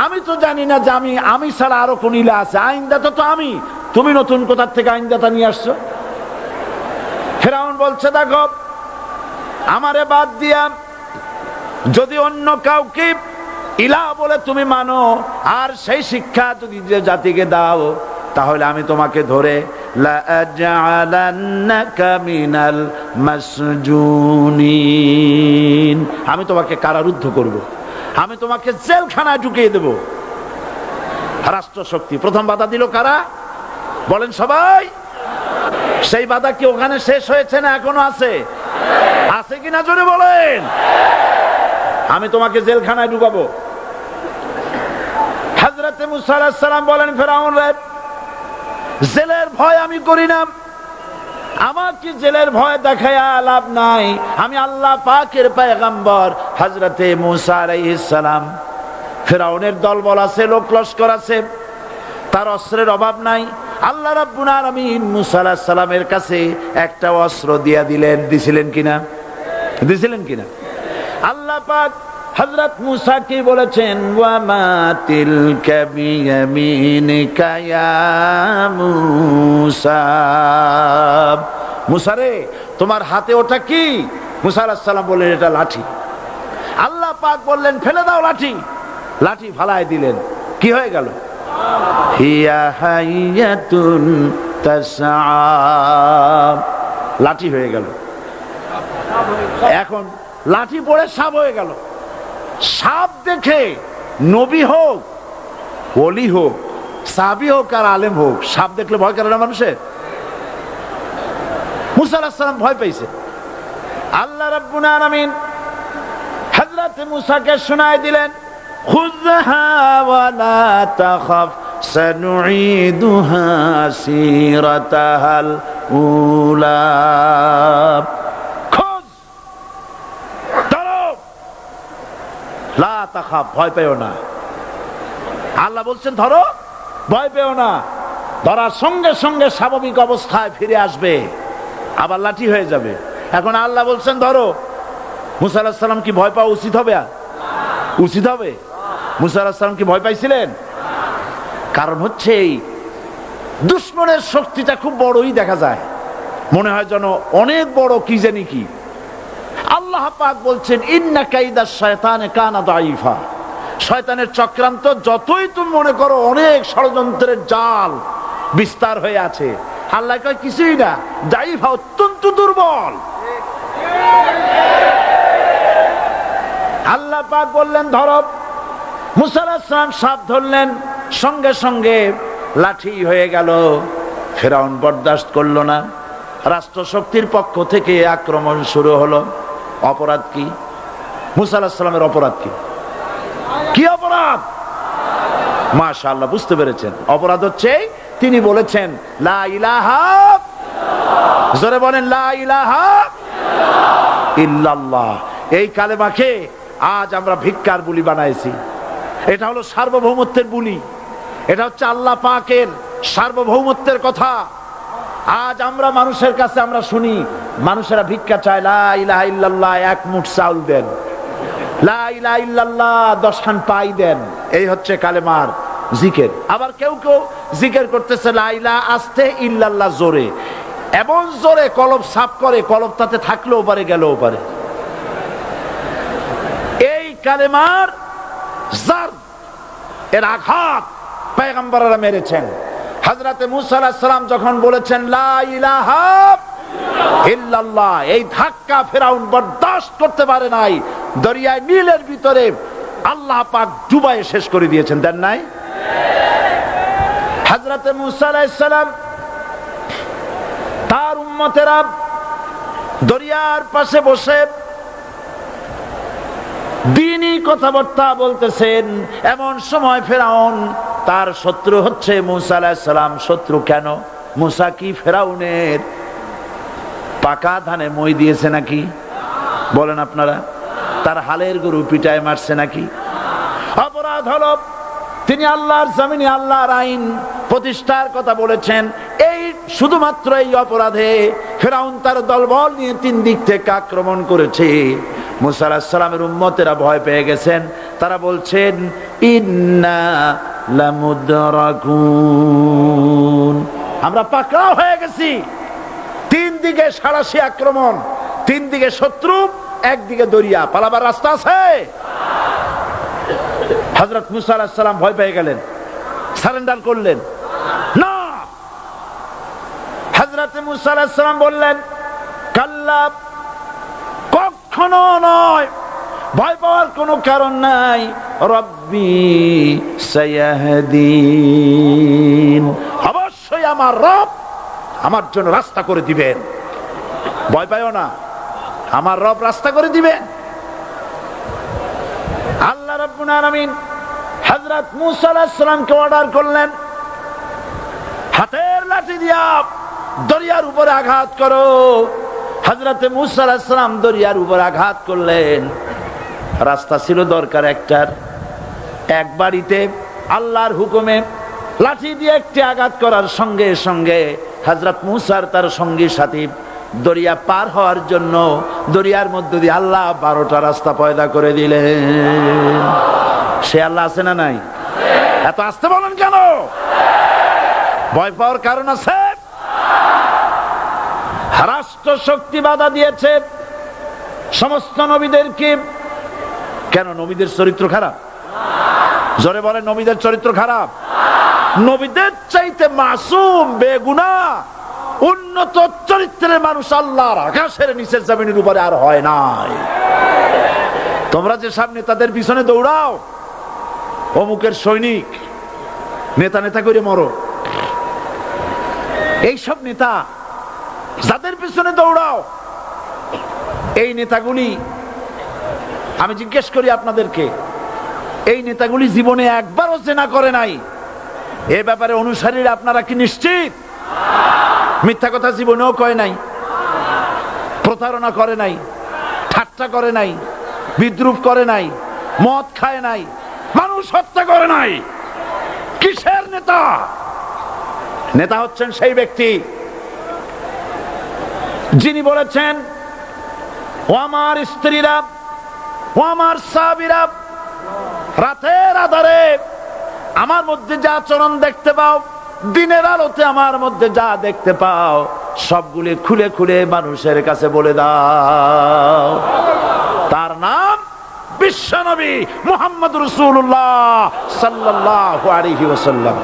আমি তো জানি না যে আমি ছাড়া আরো কোন ইলাহ আছে, আইনদাতা তো আমি, তুমি নতুন কোথা থেকে আইনদাতা নিয়ে আসছো? ফেরাউন বলছে দেখো, আমারে বাদ দিয়া যদি অন্য কাউকে ইলাহ বলে তুমি মানো আর সেই শিক্ষা যদি যে জাতিকে দাও, তাহলে আমি তোমাকে ধরে লাআজআলান্নাকা মিনাল মাসজুনিন, আমি তোমাকে কারারুদ্ধ করব, আমি তোমাকে জেলখানায় ঢুকিয়ে দেব। রাষ্ট্রশক্তি প্রথম বাধা দিল কারা? বলেন সবাই। সেই বাধা কি ওখানে শেষ হয়েছে না এখনো আছে? আছে কিনা জোরে বলেন। আমি তোমাকে জেলখানায় ঢুকাবো। হযরত মূসা আলাইহিস সালাম বলেন ফেরাউন রে, জেলের ভয় আমি করি না, আমার কি জেলের ভয় দেখায়া লাভ নাই। আমি আল্লাহ পাকের পয়গম্বর হযরত মূসা আলাইহিস সালাম। ফেরাউনের দলবল আছে, লোক লস্কর আছে, তার অস্ত্রের অভাব নাই। আল্লাহ রাব্বুল আলামিন মূসা আলাইহিস সালামের কাছে একটা অস্ত্র দিয়া দিলেন। দিছিলেন কিনা? দিছিলেন কিনা? আল্লাহ পাক হযরত মূসা কি বলেছেন, ওয়া মা তিলকা বিয়ামিনিকা ইয়া মূসা। মূসা রে, তোমার হাতে ওটা কি? মূসা আলাইহিস সালাম বললেন, এটা লাঠি। আল্লাহ পাক বললেন, ফেলে দাও লাঠি। লাঠি ফালায় দিলেন, কি হয়ে গেল? হিয়া হাইয়াতুন তাসআ, লাঠি হয়ে গেল। এখন লাঠি পড়ে সাপ হয়ে গেল। সাপ দেখে নবী হোক, ওলি হোক, সাহাবী হোক আর আলেম হোক, সাপ দেখলে ভয় করে না মানুষের? মূসা আলাইহিস সালাম ভয় পাইছে। আল্লাহ রাব্বুল আলামিন হযরত মূসাকে শোনায় দিলেন, খুযহা ওয়া লা তাখাফ সানুঈদুহা সিরাতাহাল উলা। লা তাখাফ, ভয় পেও না। আল্লাহ বলছেন ধরো, ভয় পেও না। ধরার সঙ্গে সঙ্গে স্বাভাবিক অবস্থায় ফিরে আসবে, আবার লাঠি হয়ে যাবে। এখন আল্লাহ বলছেন ধরো। মূসা আলাইহিস সালাম কি ভয় পাওয়া উচিত হবে? উচিত হবে? মূসা আলাইহিস সালাম কি ভয় পাইছিলেন? কারণ হচ্ছে এই দুশমনের শক্তিটা খুব বড়ই দেখা যায়, মনে হয় যেন অনেক বড়, কি জানি কি। আল্লাহ পাক বলছেন, ইন্না কাইদাশ শায়তানে কানা দাঈফা। শয়তানের চক্রান্ত যতই তুমি মনে করো অনেক ষড়যন্ত্রের জাল বিস্তার হয়ে আছে, আল্লাহ কয় কিছুই না, দাঈফা, অত্যন্ত দুর্বল। আল্লাহ পাক বললেন ধরো। মূসা আলাইহিস সালাম সাপ ধরলেন, সঙ্গে সঙ্গে লাঠি হয়ে গেল। ফিরআউন বরদাস্ত করলো না, রাষ্ট্রশক্তির পক্ষ থেকে আক্রমণ শুরু হলো। অপরাধ কি? মূসা আলাইহিস সালামের অপরাধ কি? কি অপরাধ? মাশাআল্লাহ, বুঝতে পেরেছেন। অপরাধ হচ্ছে তিনি বলেছেন লা ইলাহা, জোরে বলেন লা ইলাহা ইল্লাল্লাহ। এই কালেমাকে আজ আমরা ভিক্ষার বুলি বানাইছি। এটা হলো সার্বভৌমত্বের বুলি, এটা হচ্ছে আল্লাহ পাকের সার্বভৌমত্বের কথা। আজ আমরা মানুষের কাছে আমরা শুনি, মানুষেরা ভিক্ষা চায়, লা ইলাহা ইল্লাল্লাহ, এক মুঠ চাউল দেন, লা ইলাহা ইল্লাল্লাহ 10 খান পাই দেন। এই হচ্ছে কালেমার জিকির। আবার কেউ কেউ জিকির করতেছে লা ইলাহা আস্তে, ইল্লাল্লাহ জোরে, এমন জোরে কলব সাফ করে, কলব তাতে থাকলেও পারে, গেলেও পারে। এই কালেমার জার, এর আঘাত পয়গম্বররা মেরেছেন। হযরতে মূসা আলাইহিস সালাম যখন বলেছেন লা ইলাহা ইল্লাল্লাহ, এই ধাক্কা ফিরআউন বরদাস্ত করতে পারে নাই। দরিয়ায় নীলের ভিতরে আল্লাহ পাক ডুবাইয়ে শেষ করে দিয়েছেন, দেন নাই? হযরতে মূসা আলাইহিস সালাম তার উম্মতেরা দরিয়ার পাশে বসে দ্বীনি কথাবার্তা বলতেছেন। এমন সময় ফিরআউন, তার শত্রু হচ্ছে মূসা আলাইহিস সালাম। শত্রু কেন? মূসা কি ফিরআউনের পাকা ধানে মই দিয়েছে নাকি? বলেন আপনারা। তার হালের গরু পিটায় মারছে নাকি? অপরাধ হলো তিনি আল্লাহর জমিনে আল্লাহর আইন প্রতিষ্ঠার কথা বলেছেন। এই শুধুমাত্র এই অপরাধে ফিরআউন তার দলবল নিয়ে 3 দিক থেকে আক্রমণ করেছে। মূসা আলাইহিস সালামের উম্মতেরা ভয় পেয়ে গেছেন। তারা বলছেন ইন্না লামুদরাকুন, আমরা পাকড়াও হয়ে গেছি। 3 দিকে সাড়াশি আক্রমণ, 3 দিকে শত্রু, একদিকে দরিয়া, পালাবার রাস্তা আছে? হযরত মূসা আলাইহিস সালাম ভয় পেয়ে গেলেন, সারেন্ডার করলেন না। হযরত মূসা আলাইহিস সালাম বললেন কাল্লা, কখনো নয়, ভয় পাওয়ার কোনো কারণ নাই। রব্বি সায়াহদিন, অবশ্যই আমার রব আমার জন্য রাস্তা করে দিবেন। ভয় পাইও না, আমার রব রাস্তা করে দিবেন। আল্লাহ রাব্বুল আলামিন হযরত মূসা আলাইহিস সালামকে অর্ডার করলেন, হাতের লাঠি দিয়া দরিয়ার উপরে আঘাত করো। হযরত মূসা আলাইহিস সালাম দরিয়ার উপর আঘাত করলেন। রাস্তা ছিল দরকার একটার, এক বাড়িতে আল্লাহর হুকুমে লাঠি দিয়ে একটি আঘাত করার সঙ্গে সঙ্গে হযরত মূসার তার সঙ্গী সাথী দরিয়া পার হওয়ার জন্য দরিয়ার মধ্যে দিয়ে আল্লাহ 12টা রাস্তা পয়দা করে দিলেন। সে আল্লাহ আছে না নাই? এত আসতে বলেন কেন? ভয় পাওয়ার কারণ আছে? রাষ্ট্র শক্তি বাধা দিয়েছে সমস্ত নবীদেরকে। কেন? নবীদের চরিত্র খারাপ? জোরে বলেন, নবীদের চরিত্র খারাপ? নবীদের চাইতে মাসুম বেগুনাহ উন্নত চরিত্রের মানুষ আল্লাহর আকাশের নিচের জমিনের উপরে আর হয় নাই। তোমরা যে সামনে তাদের পিছনে দৌড়াও, অমুকের সৈনিক, নেতা নেতা করে মরো, এইসব নেতা যাদের পিছনে দৌড়াও, এই নেতাগুলি, আমি জিজ্ঞেস করি আপনাদেরকে, এই নেতাগুলি জীবনে একবারও জেনা করে নাই? এ ব্যাপারে অনুসারীরা আপনারা কি নিশ্চিত? মিথ্যা কথা জীবনেও কয় নাই, প্রতারণা করে নাই, ঠাট্টা করে নাই, বিদ্রুপ করে নাই, মদ খায় নাই, মানুষ হত্যা করে নাই। কিসের নেতা? নেতা হচ্ছেন সেই ব্যক্তি যিনি বলেছেন, ও আমার স্ত্রীরা, ও আমার সাহাবীরা, রাতের আধারে আমার মধ্যে যা আচরণ দেখতে পাও, দিনের আলোতে আমার মধ্যে যা দেখতে পাও, সবগুলি খুলে খুলে মানুষের কাছে বলে দাও। তার নাম বিশ্বনবী মুহাম্মদ রাসূলুল্লাহ সাল্লাল্লাহু আলাইহি ওয়াসাল্লাম।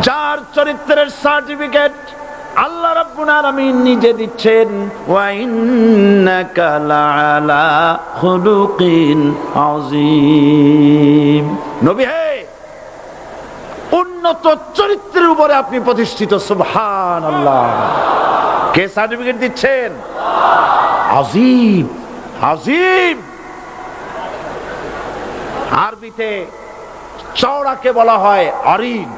যার চরিত্রের সার্টিফিকেট আল্লাহ রাব্বুল আলামিন নিজে দিচ্ছেন, ওয়া ইন্নাকা লাআলা খুলুকিন আযীম। নবী হে, উন্নত চরিত্রের উপরে আপনি প্রতিষ্ঠিত। সুবহানাল্লাহ। কে সার্টিফিকেট দিচ্ছেন? আযীম, আযীম। আরবিতে চওড়াকে বলা হয় আরিদ,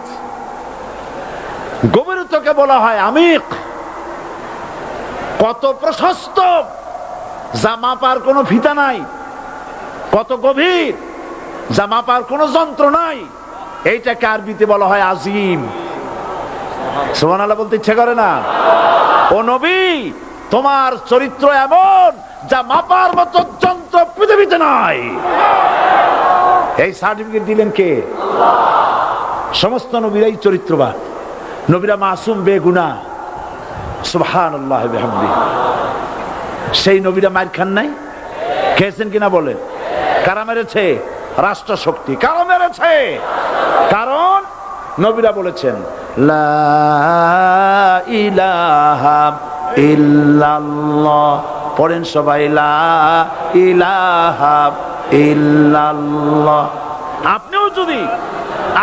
গভীরতাকে বলা হয় আমিক। কত প্রশস্ত, যা মাপার কোনো ফিতা নাই, কত গভীর, যা মাপার কোনো যন্ত্র নাই, এইটাকে আরবিতে বলা হয় আজিম। সুবহানাল্লাহ বলতে ইচ্ছে করে না? ও নবী, তোমার চরিত্র এমন যা মাপার মতো যন্ত্র পৃথিবীতে নাই। এই সার্টিফিকেট দিলেন কে? সমস্ত নবীরাই চরিত্রবান, নবীরা মাসুম বেগুনাহ। সুবহানাল্লাহ ওয়া বিহামদিহি। সেই নবীরা মার খান নাই? খেয়েছেন কিনা বলেন? কারা মেরেছে? রাষ্ট্র শক্তি। কারা মেরেছে? কারণ নবীরা বলেছেন লা ইলাহা ইল্লাল্লাহ। পড়েন সবাই, লা ইলাহা ইল্লাল্লাহ।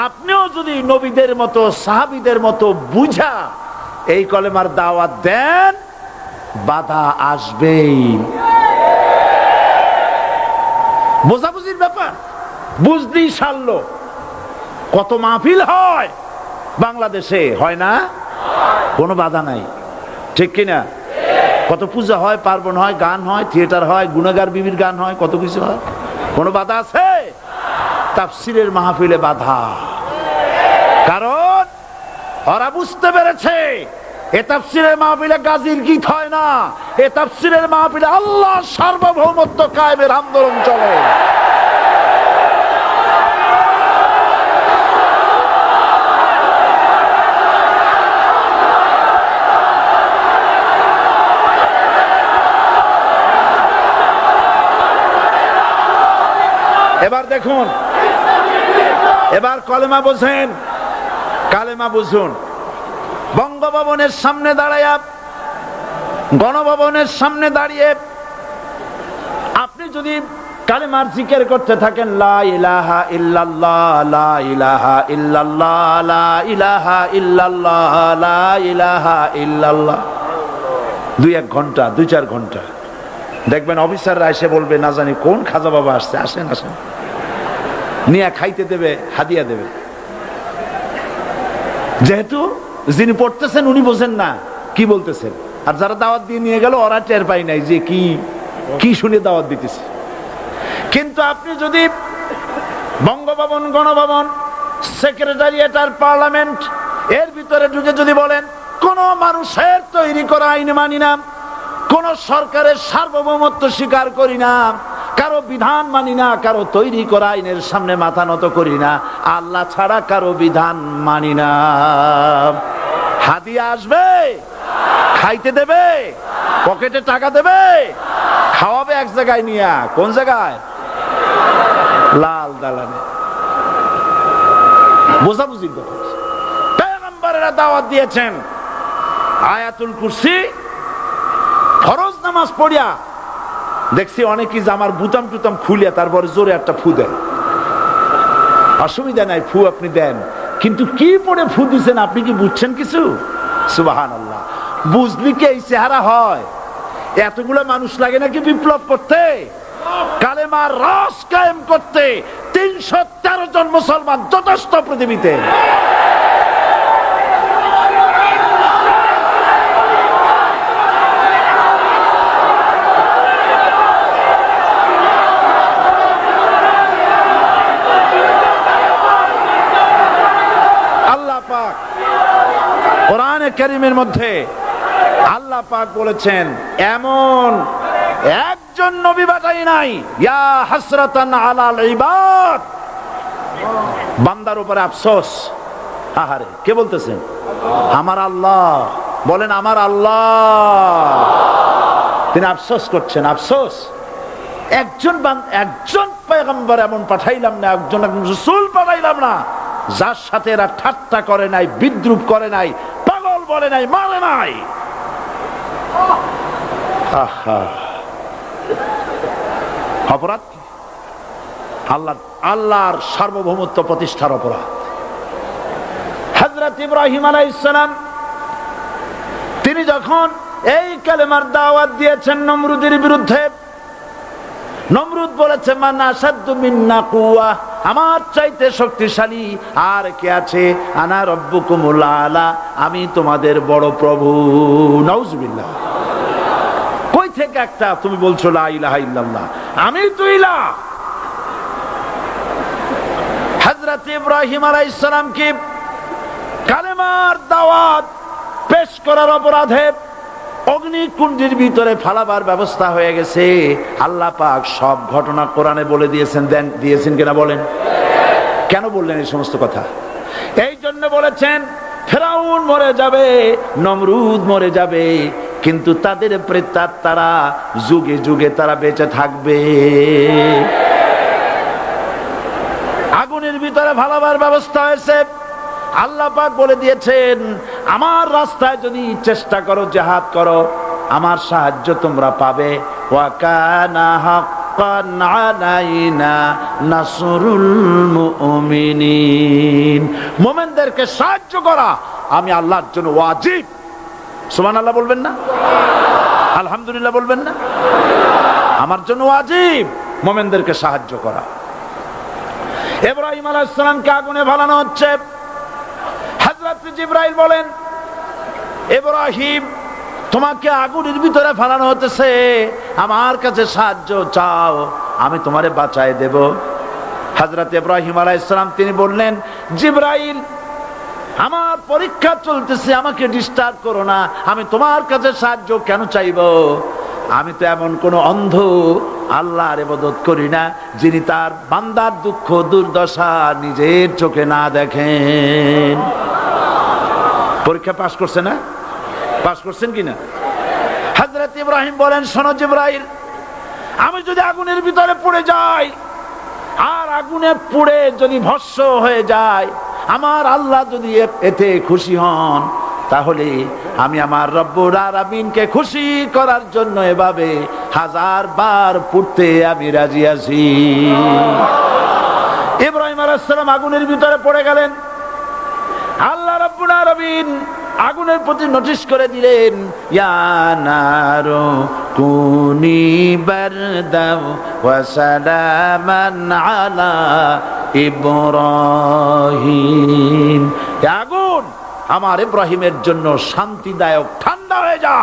আপনিও যদি নবীদের মতো, সাহাবীদের মতো বুঝা এই কলেমার দাওয়াত দেন, বাধা আসবেই। বোঝাবুঝির ব্যাপার, বুঝতেই সারলো। কত মাহফিল হয় বাংলাদেশে, হয় না? কোনো বাধা নাই, ঠিক কিনা? কত পূজা হয়, পার্বণ হয়, গান হয়, থিয়েটার হয়, গুণাগার বিবির গান হয়, কত কিছু হয়। কোনো বাধা আছে? তাফসীরের মাহফিলে বাধা। কারণ ওরা বুঝতে পেরেছে এ তাফসীরের মাহফিলে গাজীর গীত হয় না, এ তাফসীরের মাহফিলে আল্লাহর সার্বভৌমত্ব কায়েমের আন্দোলন চলে। এবার দেখুন, এবার কলেমা বোঝেন, কালেমা বুঝুন। বঙ্গভবনের সামনে দাঁড়ায়া, গণভবনের সামনে দাঁড়িয়ে আপনি যদি কালেমার জিকির করতে থাকেন, লা ইলাহা ইল্লাল্লাহ, লা ইলাহা ইল্লাল্লাহ, লা ইলাহা ইল্লাল্লাহ, লা ইলাহা ইল্লাল্লাহ, 2-1 ঘন্টা, 2-4 ঘন্টা, দেখবেন অফিসাররা এসে বলবে, না জানি কোন খাজা বাবা আসছে, আসেন আসেন, নিয়ে খাইতে দেবে, হাদিয়া দেবে। যেহেতু যিনি পড়তেছেন উনি বোঝেন না কি বলতেছেন, আর যারা দাওয়াত দিয়ে নিয়ে গেল ওরা টের পায় নাই যে কি কি শুনে দাওয়াত দিতেছে। কিন্তু আপনি যদি বঙ্গভবন, গণভবন, সেক্রেটারিয়েট আর পার্লামেন্ট এর ভিতরে ঢুকে যদি বলেন কোন মানুষের তৈরি করা আইন মানি না, কোন সরকারের সার্বভৌমত্ব স্বীকার করি না, কারো বিধান মানি না, কারো তৈরি করা আইনের সামনে মাথা নত করি না, আল্লাহ ছাড়া কারো বিধান মানি না, হাদিয়া আসবে, খাইতে দেবে, পকেটে টাকা দেবে, খাওয়াবে এক জায়গায় নিয়ে, কোন জায়গায়? লাল দালানে। বোঝাবুঝি কথা। পয়গম্বরেরা দাওয়াত দিয়েছেন আয়াতুল কুরসি ফরজ নামাজ পড়িয়া, দেখছি অনেকেই জামার বুতাম টুতাম খুলিয়া তারপরে জোরে একটা ফু দেন। অসুবিধা নাই, ফু আপনি দেন, কিন্তু কি পড়ে ফু দিচ্ছেন আপনি কি বুঝছেন কিছু? সুবহানাল্লাহ। বুঝলি কি এই চেহারা হয়? এতগুলো মানুষ লাগে নাকি বিপ্লব করতে, কালেমার রস কায়েম করতে? 313 জন মুসলমান যথেষ্ট পৃথিবীতে। আল্লাহ পাক কোরআনে কারীমের মধ্যে আল্লাহ পাক বলেছেন এমন একজন নবী পাঠাই নাই, ইয়া হাসরাতান আলাল ইবাদ, বান্দার উপরে আফসোস। আহারে, কে বলতেছেন? আমার আল্লাহ। বলেন আমার আল্লাহ। তিনি আফসোস করছেন, আফসোস। একজন পয়গম্বর এমন পাঠাইলাম না, একজন রাসূল পাঠাইলাম না যার সাথে এরা ঠাট্টা করে নাই, বিদ্রুপ করে নাই, পাগল বলে নাই, মারে নাই। আহা, অপরাধ আল্লাহর সার্বভৌমত্ব প্রতিষ্ঠার অপরাধ। হযরত ইব্রাহিম আলাইহিস সালাম তিনি যখন এই কালেমার দাওয়াত দিয়েছেন নমরুদের বিরুদ্ধে, নমরুদ বলেছে মান আসাদ্দু মিন্না কুওয়া, আমার চাইতে শক্তিশালী আর কে আছে? আনা রব্বুকুমুল আলা, আমি তোমাদের বড় প্রভু। নাউজুবিল্লাহ। কই থেকে একটা তুমি বলছো লা ইলাহা ইল্লাল্লাহ, আমি তো ইলাহ। হযরত ইব্রাহিম আলাইহিস সালামকে কালেমার দাওয়াত পেশ করার অপরাধে অগ্নিকুণ্ডের ভিতরে ফালাবার ব্যবস্থা হয়ে গেছে। আল্লাহ পাক সব ঘটনা কোরআনে বলে দিয়েছেন কিনা বলেন? কেন বললেন এই সমস্ত কথা? এই জন্য বলেছেন ফেরাউন মরে যাবে, নমরুদ মরে যাবে, কিন্তু তাদের প্রেতাত্মারা যুগে যুগে তারা বেঁচে থাকবে। আগুনের ভিতরে ফালাবার ব্যবস্থা হয়েছে। আল্লাহ পাক বলে দিয়েছেন আমার রাস্তায় যদি চেষ্টা করো, জিহাদ করো, আমার সাহায্য তোমরা পাবে। ওয়া কানা হাক্কান আলাইনা নাসরুল মুমিনিন, মুমিনদেরকে সাহায্য করা আমি আল্লাহর জন্য ওয়াজিব। সুবহানাল্লাহ বলবেন না? আলহামদুলিল্লাহ বলবেন না? আমার জন্য ওয়াজিব মুমিনদেরকে সাহায্য করা। ইব্রাহিম আলাইহিস সালামকে আগুনে ফালানো হচ্ছে। হযরত জিবরাইল বলেন ইব্রাহিম তোমাকে আগুনের ভিতরে ফালানো হতেছে, আমার কাছে সাহায্য চাও, আমি তোমারে বাঁচায় দেব। হযরত ইব্রাহিম আলাইহিস সালাম তিনি বললেন জিবরাইল আমার পরীক্ষা চলতেছে, আমাকে ডিস্টার্ব করো না, আমি তোমার কাছে সাহায্য কেন চাইব? আমি তো এমন কোন অন্ধ আল্লাহর ইবাদত করি না যিনি তার বান্দার দুঃখ দুর্দশা নিজের চোখে না দেখেন। পরীক্ষা পাস করছে না? পাস করছেন কিনা? হযরত ইব্রাহিম বলেন শোনো জিবরাইল, আমি যদি আগুনের ভিতরে পড়ে যাই আর আগুনে পুড়ে যদি ভস্ম হয়ে যায়, আমার আল্লাহ যদি এতে খুশি হন, তাহলে আমি আমার রব্বুল আলামিনকে খুশি করার জন্য এভাবে 1000 বার পড়তে আমি রাজি আছি। ইব্রাহিম আলাইহিস সালাম আগুনের ভিতরে পড়ে গেলেন। আল্লাহ রাব্বুল আলামিন আগুনের প্রতি নোটিশ করে দিলেন ইয়া নারু কুনি বারদাও ওয়া সালামান আলা ইব্রাহিম, আগুন আমার ইব্রাহিমের জন্য শান্তিদায়ক ঠান্ডা হয়ে যা।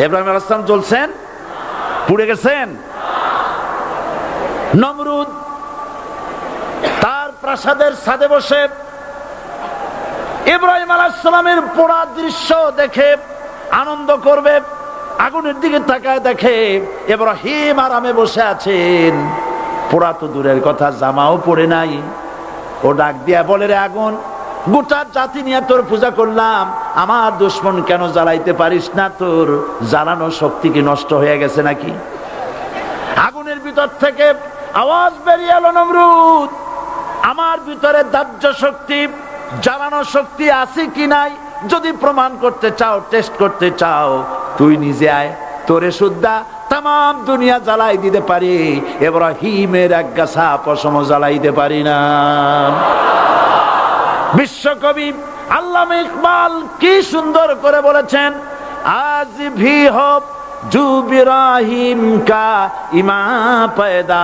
ইব্রাহিম আলাইহিস সালাম জ্বলছেন? পুড়ে গেছেন? নমরুদ তার প্রাসাদের ছাদে বসে ইব্রাহিম আলাইহিস সালামের পোড়া দৃশ্য দেখে আনন্দ করবে, আগুনের দিকে তাকায় দেখে ইব্রাহিম আরামে বসে আছেন। পোড়া তো দূরের কথা, জামাও পরে নাই। ও ডাক দিয়া বলে, রে আগুন, গোটা জাতি নিয়ে তোর পূজা করলাম, আমার দুশমন কেন জ্বালাইতে পারিস না? তোর জ্বালানো শক্তি কি নষ্ট হয়ে গেছে নাকি? আগুনের ভিতর থেকে আওয়াজ বেরিয়ে এলো, নমরুদ, আমার ভিতরে দাহ্য শক্তি, জ্বালানো শক্তি আছে কি নাই যদি প্রমাণ করতে চাও, টেস্ট করতে চাও, তুই নিজে আয়, তোরে সুদ্ধা তাম দুনিয়া জ্বালাই দিতে পারি, ইব্রাহিমের এক গাছা পশম জ্বালাইতে পারি না। বিশ্বকবি আল্লামা ইকবাল কি সুন্দর করে বলেছেন, আজ ভি হো জু ইব্রাহিম কা ইমা पैदा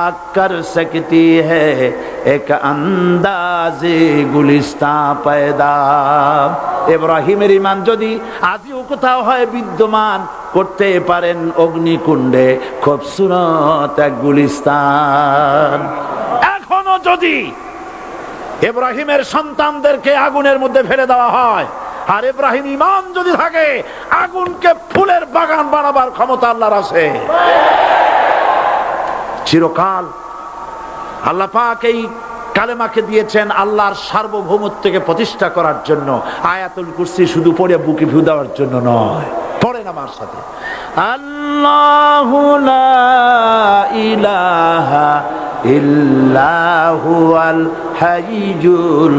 आग कर सकती है एक अंदाजे गुलिस्तां पैदा। ইব্রাহিমের ঈমান যদি আজও কোথাও হয় বিদ্যমান, করতে পারেন অগ্নিকুণ্ডে খুবসুরত এক গুলিস্তান। এখনো যদি ইব্রাহিমের সন্তানদেরকে আগুনের মধ্যে ফেলে দেওয়া হয়, আর ইব্রাহিম ঈমান যদি থাকে, আগুনকে ফুলের বাগান বানাবার ক্ষমতা আল্লাহর আছে। চিরকাল আল্লাহ পাক এই কালেমাকে দিয়েছেন আল্লাহর সার্বভৌমত্বকে প্রতিষ্ঠা করার জন্য। আয়াতুল কুরসি শুধু পড়ে বুকে ফু দেওয়ার জন্য নয়। পড়েন আমার সাথে, আল্লাহু লা ইলাহা ইল্লাহু আল হাইয়ুল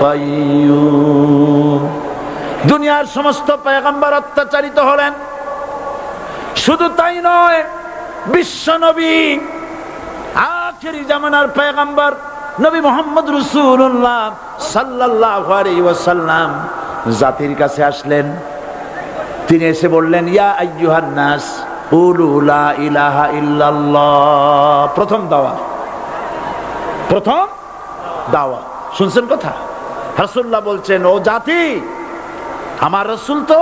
কাইয়্যুম। দুনিয়ার সমস্ত পয়গম্বর অত্যাচারিত হলেন, শুধু তাই নয়, বিশ্ব নবী আখিরি জামানার পয়গম্বর নবী মুহাম্মদ রাসূলুল্লাহ সাল্লাল্লাহু আলাইহি ওয়াসাল্লাম জাতির কাছে আসলেন। তিনি এসে বললেন, ইয়া আইয়ুহান নাস কুলু লা ইলাহা ইল্লাল্লাহ। প্রথম দাওয়া শুনছেন কথা? রাসূলুল্লাহ বলছেন, ও জাতি, আমার রাসূল তো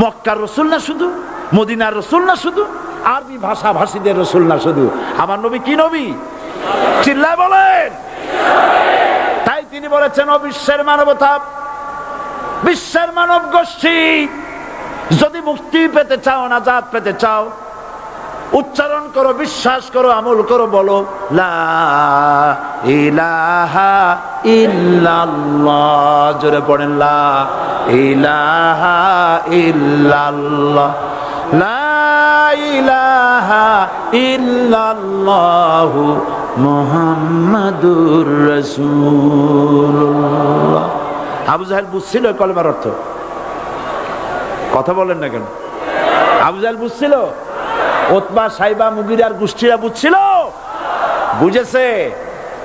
মক্কার রাসূল না শুধু, মদিনার রাসূল না শুধু, আরবি ভাষা ভাষীদের রাসূল না শুধু, আমার নবী কি নবী? চিল্লায় বলেন। তাই তিনি বলেছেন, ও বিশ্বের মানবতা, বিশ্বের মানব গোষ্ঠী, যদি মুক্তি পেতে চাও, নাজাত পেতে চাও, উচ্চারণ করো, বিশ্বাস করো, আমল করো, বলো লা ইলাহা ইল্লাল্লাহ। জোরে পড়েন, লা ইলাহা ইল্লাল্লাহ, লা ইলাহা ইল্লাল্লাহু মুহাম্মাদুর রাসূলুল্লাহ। আবু জাহেল বুঝছিল কলেমার অর্থ? কথা বলেন না কেন? আবু জাহেল বুঝছিল? উতবা, সাইবা, মুগিরার গোষ্ঠীরা বুঝছিল? বুঝেছে।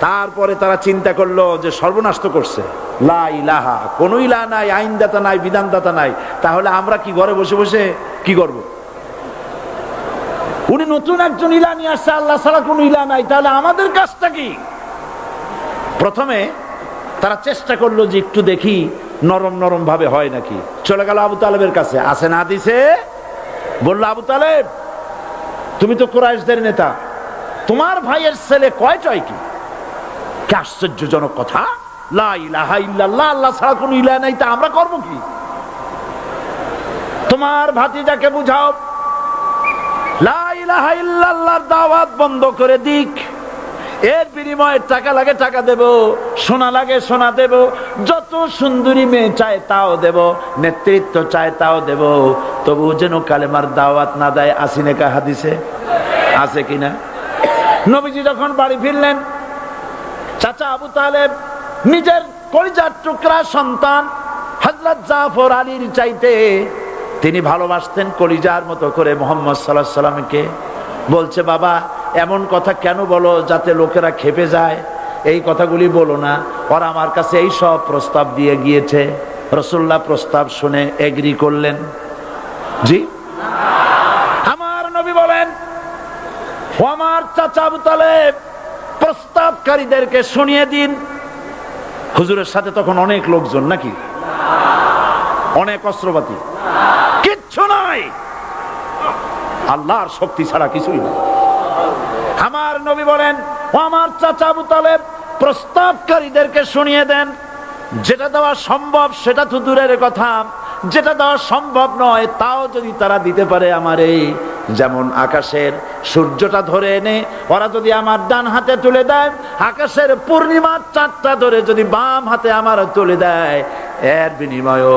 তারপরে তারা চিন্তা করলো যে সর্বনাশ তো করছে, লা ইলাহা, কোন ইলাহা নাই, আইনদাতা নাই, বিধানদাতা নাই, তাহলে আমরা কি ঘরে বসে বসে কি করব? উনি নতুন একজন ইলাহ নিয়ে আসছে, আল্লাহ ছাড়া কোন ইলাহ নাই, তাহলে আমাদের কাজটা কি? প্রথমে তারা চেষ্টা করলো যে একটু দেখি নরম নরম ভাবে হয় নাকি। চলে গেল আবু তালেবের কাছে, আসে না দিছে, বললো, আবু তালেব, তুমি তো কুরাইশদের নেতা, তোমার ভাইয়ের ছেলে কয়টাই কি? কি আশ্চর্যজনক কথা! লা ইলাহা ইল্লাল্লাহ, আল্লাহ ছাড়া কোনো ইলাহ নাই, তা আমরা করব কি? তোমার ভাতিজাকে বুঝাও লা ইলাহা ইল্লাল্লাহর দাওয়াত বন্ধ করে দিক, এর বিনিময়ে টাকা লাগে টাকা দেব, সোনা লাগে সোনা দেব, যত সুন্দরী মেয়ে চায় তাও দেব, নেতৃত্ব চায় তাও দেব, তবু যেন কালেমার দাওয়াত না দেয়। আসিনে কা হাদিসে আছে কিনা? নবীজি যখন বাড়ি ফিরলেন, চাচা আবু তালেব নিজের কলিজার টুকরা সন্তান হযরত জাফর আলীর চাইতে তিনি ভালোবাসতেন কলিজার মতো করে মুহাম্মদ সাল্লাল্লাহু আলাইহি সাল্লামকে। বলছে, বাবা, এমন কথা কেন বলো যাতে লোকেরা খেপে যায়? এই কথাগুলি বলো না, ওরা আমার কাছে এই সব প্রস্তাব দিয়ে গিয়েছে। রাসূলুল্লাহ প্রস্তাব শুনে এগ্রি করলেন? জি। আমার নবী বলেন, ও আমার চাচা আবু তালেব, প্রস্তাবকারীদেরকে শুনিয়ে দিন। হুজুরের সাথে তখন অনেক লোকজন নাকি? অনেক অস্ত্রপাতি? কিচ্ছু নাই, আল্লাহর শক্তি ছাড়া কিছুই না। আমার নবী বলেন, ও আমার চাচা আবু তালেব, প্রস্তাবকারীদেরকে শুনিয়ে দেন, যেটা দেওয়া সম্ভব সেটা তো দূরের কথা, যেটা দেওয়া সম্ভব নয় তাও যদি তারা দিতে পারে আমারে, যেমন আকাশের সূর্যটা ধরে এনে ওরা যদি আমার ডান হাতে তুলে দেয়, আকাশের পূর্ণিমার চাঁদটা ধরে যদি বাম হাতে আমার তুলে দেয়, এর বিনিময়ে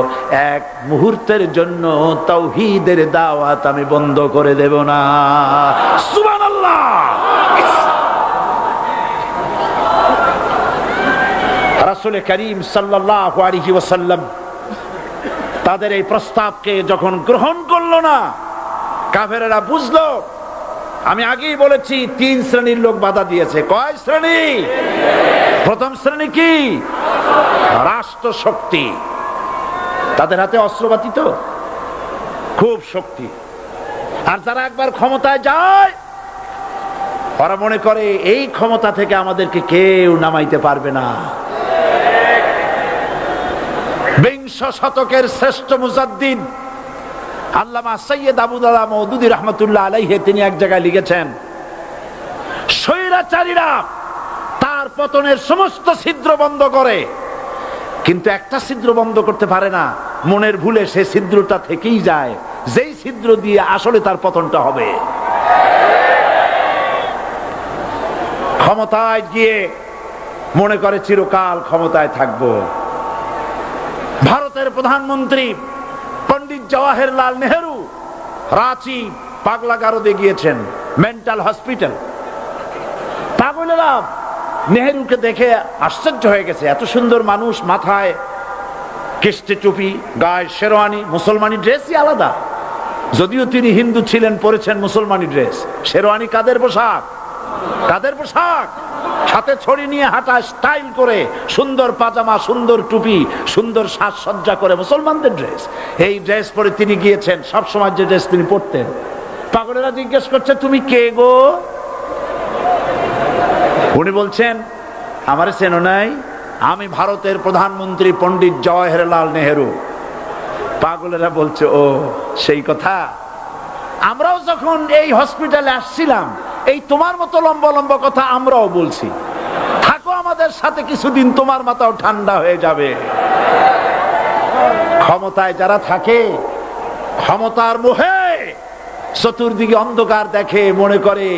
এক মুহূর্তের জন্য তাওহীদের দাওয়াত আমি বন্ধ করে দেব না। সুবহানাল্লাহ। রাসূল করিম সাল্লাল্লাহু আলাইহি ওয়াসাল্লাম তাদের এই প্রস্তাবকে যখন গ্রহণ করলো না, কাফেরেরা বুঝলো, আমি আগেই বলেছি 3 শ্রেণীর লোক বাধা দিয়েছে। কয় শ্রেণী? প্রথম শ্রেণী কি? রাষ্ট্র শক্তি, তাদের হাতে অস্ত্রপাতি তো খুব শক্তি, আর যারা একবার ক্ষমতায় যায় ওরা মনে করে এই ক্ষমতা থেকে আমাদেরকে কেউ নামাইতে পারবে না। বিংশ শতকের শ্রেষ্ঠ মুজাদ্দিদ আল্লামা সৈয়দ আবু দাদা মওদুদী রাহমাতুল্লাহ আলাইহি তিনি এক জায়গায় লিখেছেন, স্বৈরাচারীরা তার পতনের সমস্ত ছিদ্র বন্ধ করে, কিন্তু একটা ছিদ্র বন্ধ করতে পারে না, মনের ভুলে সে ছিদ্রটা থেকেই যায়, যেই ছিদ্র দিয়ে আসলে তার পতনটা হবে। ক্ষমতায় গিয়ে মনে করে চিরকাল ক্ষমতায় থাকবো। ভারতের প্রধানমন্ত্রী পণ্ডিত জওয়াহরলাল নেহেরু রাঁচি পাগলাগারদে গিয়েছেন, মেন্টাল হসপিটাল। পাগলেরা নেহেরুকে দেখে আশ্চর্য হয়ে গেছে, এত সুন্দর মানুষ, মাথায় কিস্তি টুপি, গায়ে শেরওয়ানি, মুসলমানি ড্রেসই আলাদা, যদিও তিনি হিন্দু ছিলেন, পরেছেন মুসলমানি ড্রেস। শেরওয়ানি কাদের পোশাক? কাদের পোশাক? হাতে ছড়ি নিয়ে হাঁটা, স্টাইল করে, সুন্দর পাজামা, সুন্দর টুপি, সুন্দর সাজসজ্জা করে, মুসলমানদের ড্রেস। এই ড্রেস পরে তিনি গিয়েছেন, সবসময় যে ড্রেস তিনি পরতেন। পাগলেরা জিজ্ঞেস করছে, তুমি কে গো? উনি বলছেন, আমারে চেনো নাই? আমি ভারতের প্রধানমন্ত্রী পণ্ডিত জওয়াহরলাল নেহেরু। পাগলেরা বলছে, ও সেই কথা। আমরাও যখন এই হসপিটালে আসছিলাম এই তোমার মতো লম্বা লম্বা কথা আমরাও বলছি, থাকো আমাদের সাথে কিছুদিন, তোমার মাথাও ঠান্ডা হয়ে যাবে। ক্ষমতায় যারা থাকে, ক্ষমতার মোহে চতুর্দিকে অন্ধকার দেখে, মনে করে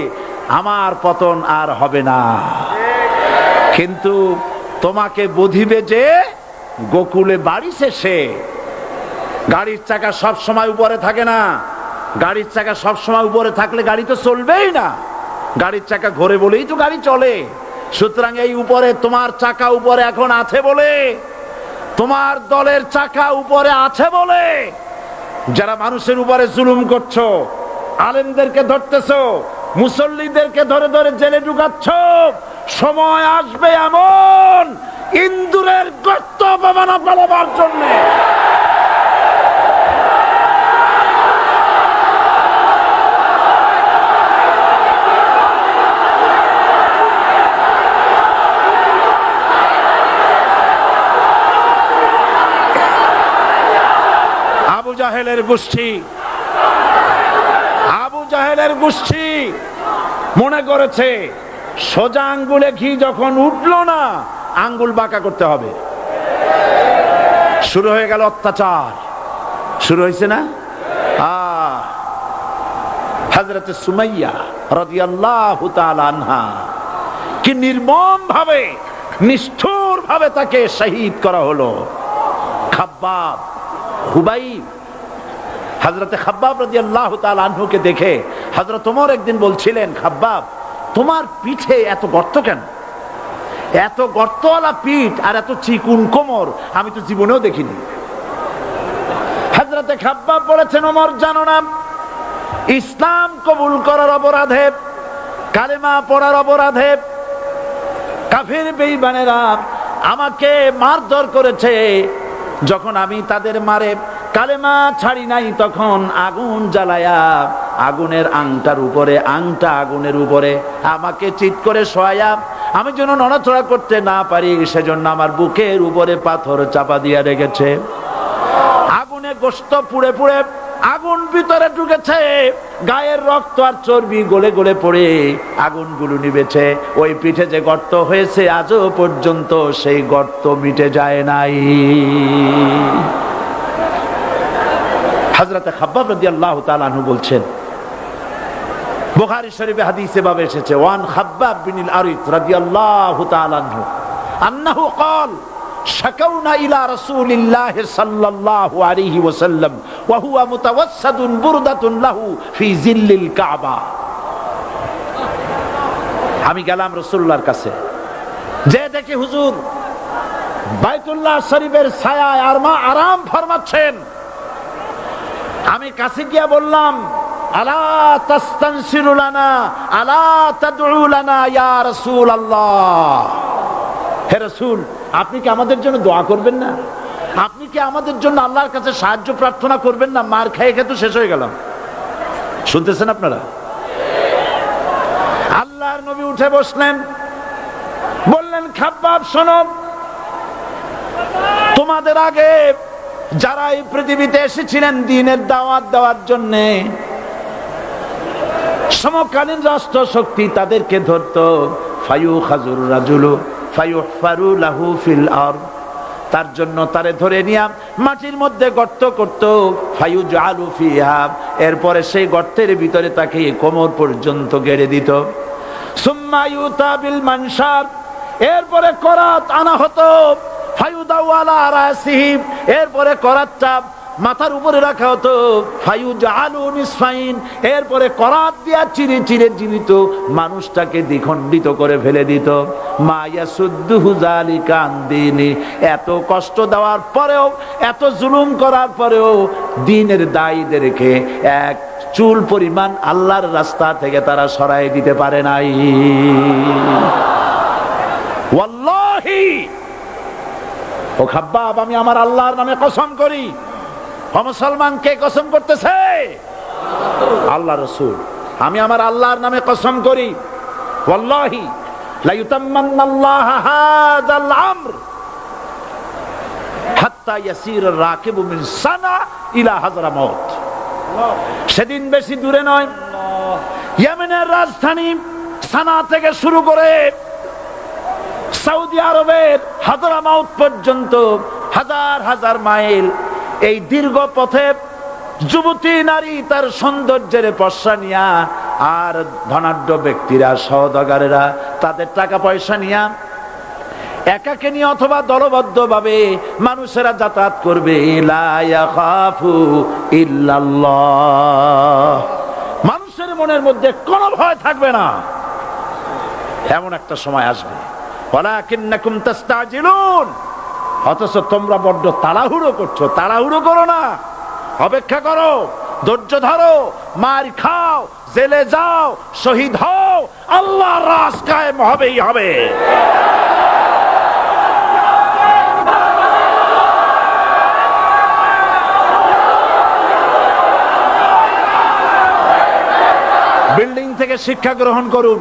আমার পতন আর হবে না। কিন্তু তোমাকে বধিবে যে গোকুলে বাড়ি শেষে। গাড়ির চাকা সব সময় উপরে থাকে না, গাড়ির চাকা সব সময় উপরে থাকলে গাড়ি তো চলবেই না, গাড়ির চাকা ঘোরে বলেই তো গাড়ি চলে। সুতরাং এই উপরে তোমার চাকা উপরে এখন আছে বলে, তোমার দলের চাকা উপরে আছে বলে যারা মানুষের উপরে জুলুম করছো, আলেমদেরকে ধরতেছো, মুসল্লিদেরকে ধরে ধরে জেলে ঢুকাচ্ছ, সময় আসবে এমন ইন্দুরের গর্ত অপমানা পালাবার জন্য। আবু জাহেলের গোষ্ঠী মনে করেছে সোজা আঙ্গুলে ঘি যখন উঠলো না, আঙ্গুল বাঁকা করতে হবে। শুরু হয়ে গেল অত্যাচার, শুরু হয়েছে না? হযরত সুমাইয়া রাদিয়াল্লাহু তাআলা আনহা কি নির্মম ভাবে, নিষ্ঠুর ভাবে তাকে শহীদ করা হলো। খাব্বাব, হুবাইব, হযরত খাব্বাব রাদিয়াল্লাহু তাআলা আনহুকে দেখে হযরত ওমর একদিন বলছিলেন, খাব্বাব তোমার পিঠে এত গর্ত কেন? এত গর্তওয়ালা পিঠ আর এত চিকুন কোমর আমি তো জীবনেও দেখিনি। হযরত খাব্বাব বলেছেন, ওমর জানো না, ইসলাম কবুল করার অপরাধে, কালেমা পড়ার অপরাধে কাফির বেঈমানেরা আমাকে মারধর করেছে। যখন আমি তাদের মারে কালেমা ছাড়ি নাই, তখন আগুন জ্বালায়া আগুনের আংটার উপরে, আংটা আগুনের উপরে আমাকে চিৎ করে শোয়ায়া, আমি যেন নড়াচড়া করতে না পারি সেজন্য আমার বুকের উপরে পাথর চাপা দিয়া রেখেছে। আগুনে গোশত পুড়ে পুড়ে আগুন ভিতরে ঢুকেছে, গায়ের রক্ত আর চর্বি গলে গলে পড়ে আগুনগুলো নিবেছে। ওই পিঠে যে গর্ত হয়েছে আজও পর্যন্ত সেই গর্ত মিটে যায় নাই। হযরত খাব্বাব রাদিয়াল্লাহু তাআলা আনহু বলছেন, বুখারী শরীফে হাদিসে ভাবে এসেছে, ওয়ান খাব্বাব বিনুল আরিত রাদিয়াল্লাহু তাআলা আনহু আন্নাহু ক্বাল শাকাউনা ইলা রাসূলিল্লাহ সাল্লাল্লাহু আলাইহি ওয়াসাল্লাম ওয়া হুয়া মুতাওয়াসসাদুন বুরদাতুন লাহু ফি জিল্লিল কাবা। আমি গেলাম রাসূলুল্লাহর কাছে, যে দেখি হুজুর বাইতুল্লাহ শরীফের ছায়ায় আরাম ফরমাচ্ছেন। আমি কাছে গিয়া বললাম, আলা তাস্তানসিরু লানা আলা তাদউ লানা ইয়া রাসূলুল্লাহ, হে রাসূল আপনি কি আমাদের জন্য দোয়া করবেন না? আপনি কি আমাদের জন্য আল্লাহর কাছে সাহায্য প্রার্থনা করবেন না? মার খেয়ে খেয়ে তো শেষ হয়ে গেলাম। শুনতেছেন আপনারা? আল্লাহর নবী উঠে বসলেন, বললেন, খাব্বাব শোনো, তোমাদের আগে যারা এই পৃথিবীতে এসেছিলেন দ্বীনের দাওয়াত দেওয়ার জন্য, সমকালীন রাষ্ট্র শক্তি তাদেরকে ধরতো, ফায়ুখাজুর রাজুলু ফায়ুহফারু লাহু ফিল আরদ, তার জন্য তারে ধরে নিয়ে মাটির মধ্যে গর্ত করত, ফায়ুজআলু ফিহা, এরপরে সেই গর্তের ভিতরে তাকে কোমর পর্যন্ত গেড়ে দিত। সুম্মা ইউতা বিল মানশার, এরপরে করাত আনা হতো, ফায়ুদাউ আলা রাসিহি, এরপরে করাতটা মাথার উপরে রাখা হতো, ফায়ুজআলু নিসফাইন, এরপরে করাত দিয়া চিরে চিরে জীবিত মানুষটাকে দ্বিখণ্ডিত করে ফেলে দিত। মা ইয়াসুদ্দুহু যালিকা আন দীনি, এত কষ্ট দেওয়ার পরেও, এত জুলুম করার পরেও দ্বীনের দায়ীদেরকে এক চুল পরিমাণ আল্লাহর রাস্তা থেকে তারা সরাই দিতে পারে নাই। ওয়াল্লাহি, ও খাব্বাব, আমি আমার আল্লাহর নামে কসম করি। মুসলমান কে কসম করতেছে? আল্লাহ রাসূল। আমি আমার আল্লাহর নামে কসম করি, ওয়াল্লাহি লা ইউতাম্মান্নাল্লাহু হাযাল আমর হাত্তা ইয়াসির রাকিবু মিন সানা ইলা হাযরামাউত। সেদিন বেশি দূরে নয়, ইয়েমেনের রাজধানী সানা থেকে শুরু করে সৌদি আরবের হাযরামাউত পর্যন্ত হাজার হাজার মাইল, এই দীর্ঘ পথে যুবতী নারী তার সৌন্দর্যের পশ্চা নিয়া, আর ধনাঢ্য ব্যক্তিরা সওদাগরেরা তাদের টাকা পয়সা নিয়া একাকে নিয়ে অথবা দলবদ্ধ ভাবে মানুষেরা যাতায়াত করবে। লা ইয়াখাফু ইল্লাল্লাহ, মানুষের মনের মধ্যে কোনো ভয় থাকবে না। এমন একটা সময় আসবে, ওয়ালাকিন্নাকুম তাস্তাজিলুন, অথচ তোমরা বড্ড তাড়াহুড়ো করছো। তাড়াহুড়ো করো না, অপেক্ষা করো, ধৈর্য ধরো, মার খাও, জেলে যাও, শহীদ হও, আল্লাহর রাজ কায়েম হবেই হবে। বিল্ডিং থেকে শিক্ষা গ্রহণ করুন।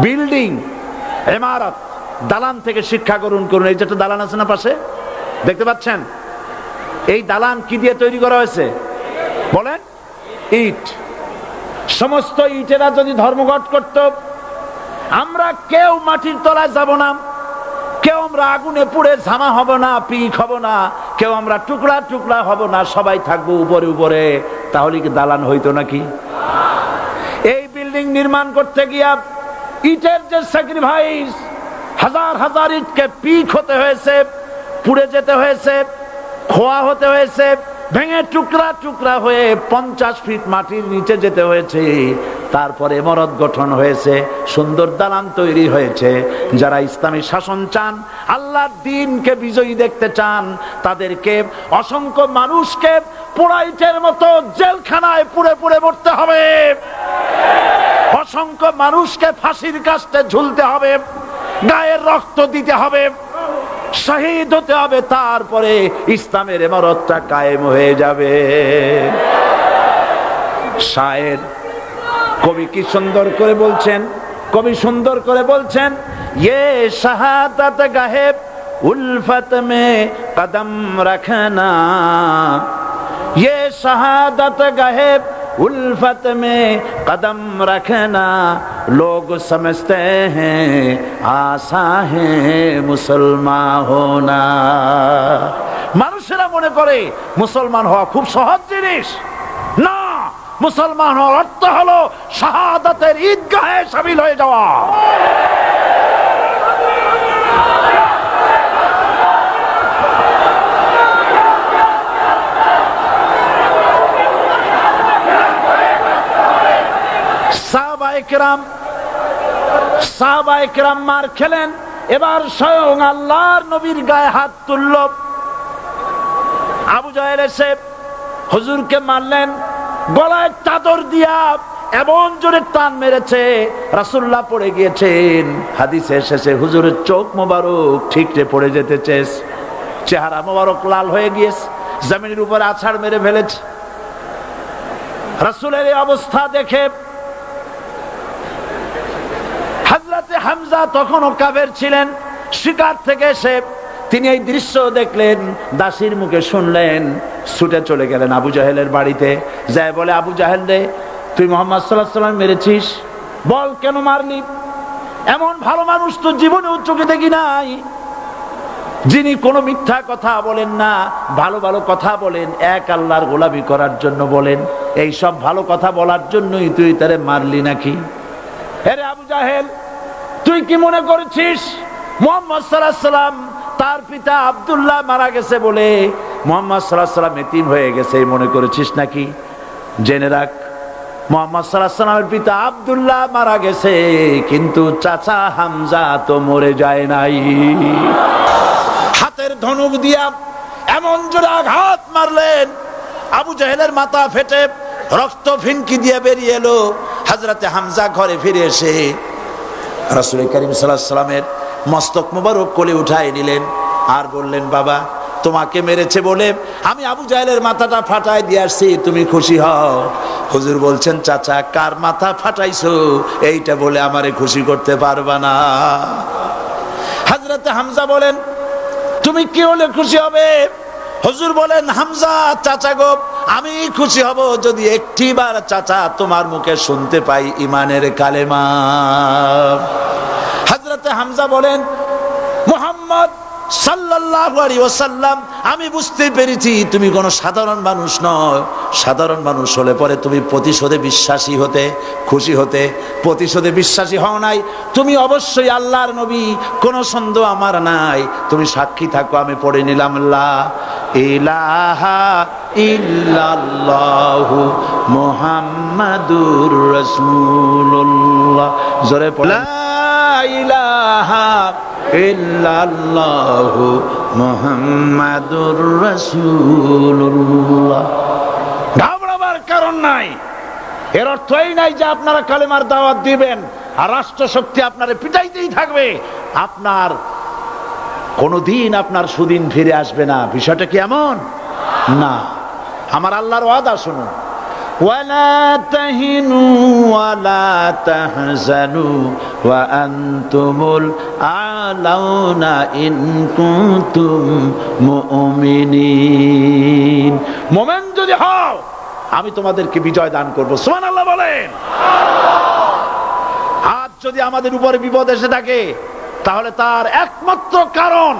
বিল্ডিং, ইমারত, দালান থেকে শিক্ষা গ্রহণ করুন। এই যেটা দালান আছে না পাশে, দেখতে পাচ্ছেন? এই দালান কি দিয়ে তৈরি করা হয়েছে বলেন? ইট। সমস্ত ইটেরা যদি ধর্মঘট করত, আমরা কেউ মাটির তলায় যাব না, কেউ আমরা আগুনে পুড়ে ঝামা হব না, পিক হব না, কেউ আমরা টুকরা টুকরা হব না, সবাই থাকবো উপরে উপরে, তাহলে কি দালান হইতো নাকি? এই বিল্ডিং নির্মাণ করতে গিয়া ইটের যে স্যাক্রিফাইস, হাজার হাজার ইটকে পিক হতে হয়েছে, পুড়ে যেতে হয়েছে, খোয়া হতে হয়েছে, ভেঙে টুকরা টুকরা হয়ে 50 ফিট মাটির নিচে যেতে হয়েছে, তারপরে ইমারত গঠন হয়েছে, সুন্দর দালান তৈরি হয়েছে। যারা ইসলামী শাসন চান, আল্লাহর দ্বীনকে বিজয়ী দেখতে চান, তাদেরকে অসংখ্য মানুষকে পোড়া ইটের মতো জেলখানায় পুড়ে পুড়ে মরতে হবে, অসংখ্য মানুষকে ফাঁসির কাস্টে ঝুলতে হবে, গায়ের রক্ত দিতে হবে, শহীদ হতে হবে, তারপরে ইসলামের ইমারতটা কায়েম হয়ে যাবে। শায়ের, কবি কি সুন্দর করে বলছেন, কবি সুন্দর করে বলছেন, ये शहादत गाहे उल्फत में कदम रखना, ये शहादत गाहे उल्फत में कदम रखना लोग समझते हैं आसा है मुसलमान होना। মানুষেরা মনে করে মুসলমান হওয়া খুব সহজ জিনিস। না, মুসলমান হওয়ার অর্থ হলো শাহাদাতের ঈদগাহে শামিল হয়ে যাওয়া। সাহাবায়ে কেরাম মার খেলেন, এবার স্বয়ং আল্লাহর নবীর গায়ে হাত তুলল। আবু জাহেল এসে হুজুরকে মারলেন, গলায় চাদর দিয়া এমন জোরে টান মেরেছে রাসূলুল্লাহ পড়ে গিয়েছেন। হাদিসে এসেছে হুজুরের চোখ মোবারক ঠিকরে পড়ে যেতেছে, চেহারা মোবারক লাল হয়ে গিয়েছে, জমিনের উপরে আছাড় মেরে ফেলেছে। রাসূলের এই অবস্থা দেখে হযরতে হামজা তখনও কাফের ছিলেন, শিকার থেকে এসে তিনি এই দৃশ্য দেখলেন, দাসীর মুখে শুনলেন, ছুটে চলে গেলেন আবু জাহেলের বাড়িতে। যায় বলে, আবু জাহেল রে, তুই মুহাম্মদ সাল্লাল্লাহু আলাইহি ওয়াসাল্লাম মেরেছিস, বল কেন মারলি? এমন ভালো মানুষ তো জীবনেও চোখে দেখি নাই, যিনি কোনো মিথ্যা কথা বলেন না, ভালো ভালো কথা বলেন, এক আল্লাহর গোলামি করার জন্য বলেন। এই সব ভালো কথা বলার জন্যই তুই তারে মারলি নাকি? আরে আবু জাহেল, তুই কি মনে করেছিস মুহাম্মদ সাল্লাল্লাহু আলাইহি ওয়াসাল্লাম তার পিতা আব্দুল্লাহ মারা গেছে বলে মুহাম্মদ সাল্লাল্লাহু আলাইহি ওয়াসাল্লাম এতিম হয়ে গেছে মনে করেছিস নাকি? জেনে রাখ, মুহাম্মদ সাল্লাল্লাহু আলাইহি ওয়াসাল্লামের পিতা আব্দুল্লাহ মারা গেছে, কিন্তু চাচা হামজা তো মরে যায় নাই। হাতের ধনুক দিয়া এমন জোরে আঘাত মারলেন, আবু জাহেলের মাথা ফেটে রক্ত ফিনকি দিয়ে বেরিয়ে এলো। হযরতে হামজা ঘরে ফিরে এসে রাসূল করিম সাল্লাল্লাহু আলাইহি ওয়াসাল্লামের মস্তক মোবারক কোলে উঠায় নিলেন আর বললেন, বাবা, তোমাকে মেরেছে বলে আমি আবু জাহেলের মাথাটা ফাটাই দিয়ে আসছি, তুমি খুশি হও। হুজুর বলছেন, চাচা, কার মাথা ফাটাইছো এইটা বলে আমারে খুশি করতে পারবা না। হযরতে হামজা বলেন, তুমি কি হলে খুশি হবে? হুজুর বলেন, হামজা চাচা গো, আমি খুশি হব যদি একটিবার চাচা তোমার মুখে শুনতে পাই ঈমানের কালেমা। হযরতে হামজা বলেন, মুহাম্মদ সাল্লাল্লাহু আলাইহি ওয়াসাল্লাম, আমি বুঝতে পেরেছি তুমি কোনো সাধারণ মানুষ নও। সাধারণ মানুষ হলে পরে তুমি প্রতিশোধে বিশ্বাসী হতে, খুশি হতে। প্রতিশোধে বিশ্বাসী হও নাই, তুমি অবশ্যই আল্লাহর নবী, কোনো সন্দেহ আমার নাই। তুমি সাক্ষী থাকো, আমি পড়ে নিলাম, লা ইলাহা ইল্লাল্লাহু মুহাম্মাদুর রাসূলুল্লাহ। জোরে পড়ে, লা ইলাহা ইল্লাল্লাহু মুহাম্মাদুর রাসূলুল্লাহ। ঘাবড়াবার কারণ নাই। এর অর্থ এই নাই যে আপনারা কালেমার দাওয়াত দিবেন আর রাষ্ট্রশক্তি আপনারে পিটাইতেই থাকবে, আপনার কোনদিন আপনার সুদিন ফিরে আসবে না। বিষয়টা কি এমন না। আমার আল্লাহর ওয়াদা শুনুন, ওয়ালা তাহিনু ওয়ালা তাহজানু ওয়া আনতুমুল আলাউনা ইন কুনতুম মুমিনিন। মুমিন যদি হও আমি তোমাদেরকে বিজয় দান করব। সুবহানাল্লাহ বলেন। আজ যদি আমাদের উপরে বিপদ এসে থাকে তাহলে তার একমাত্র কারণ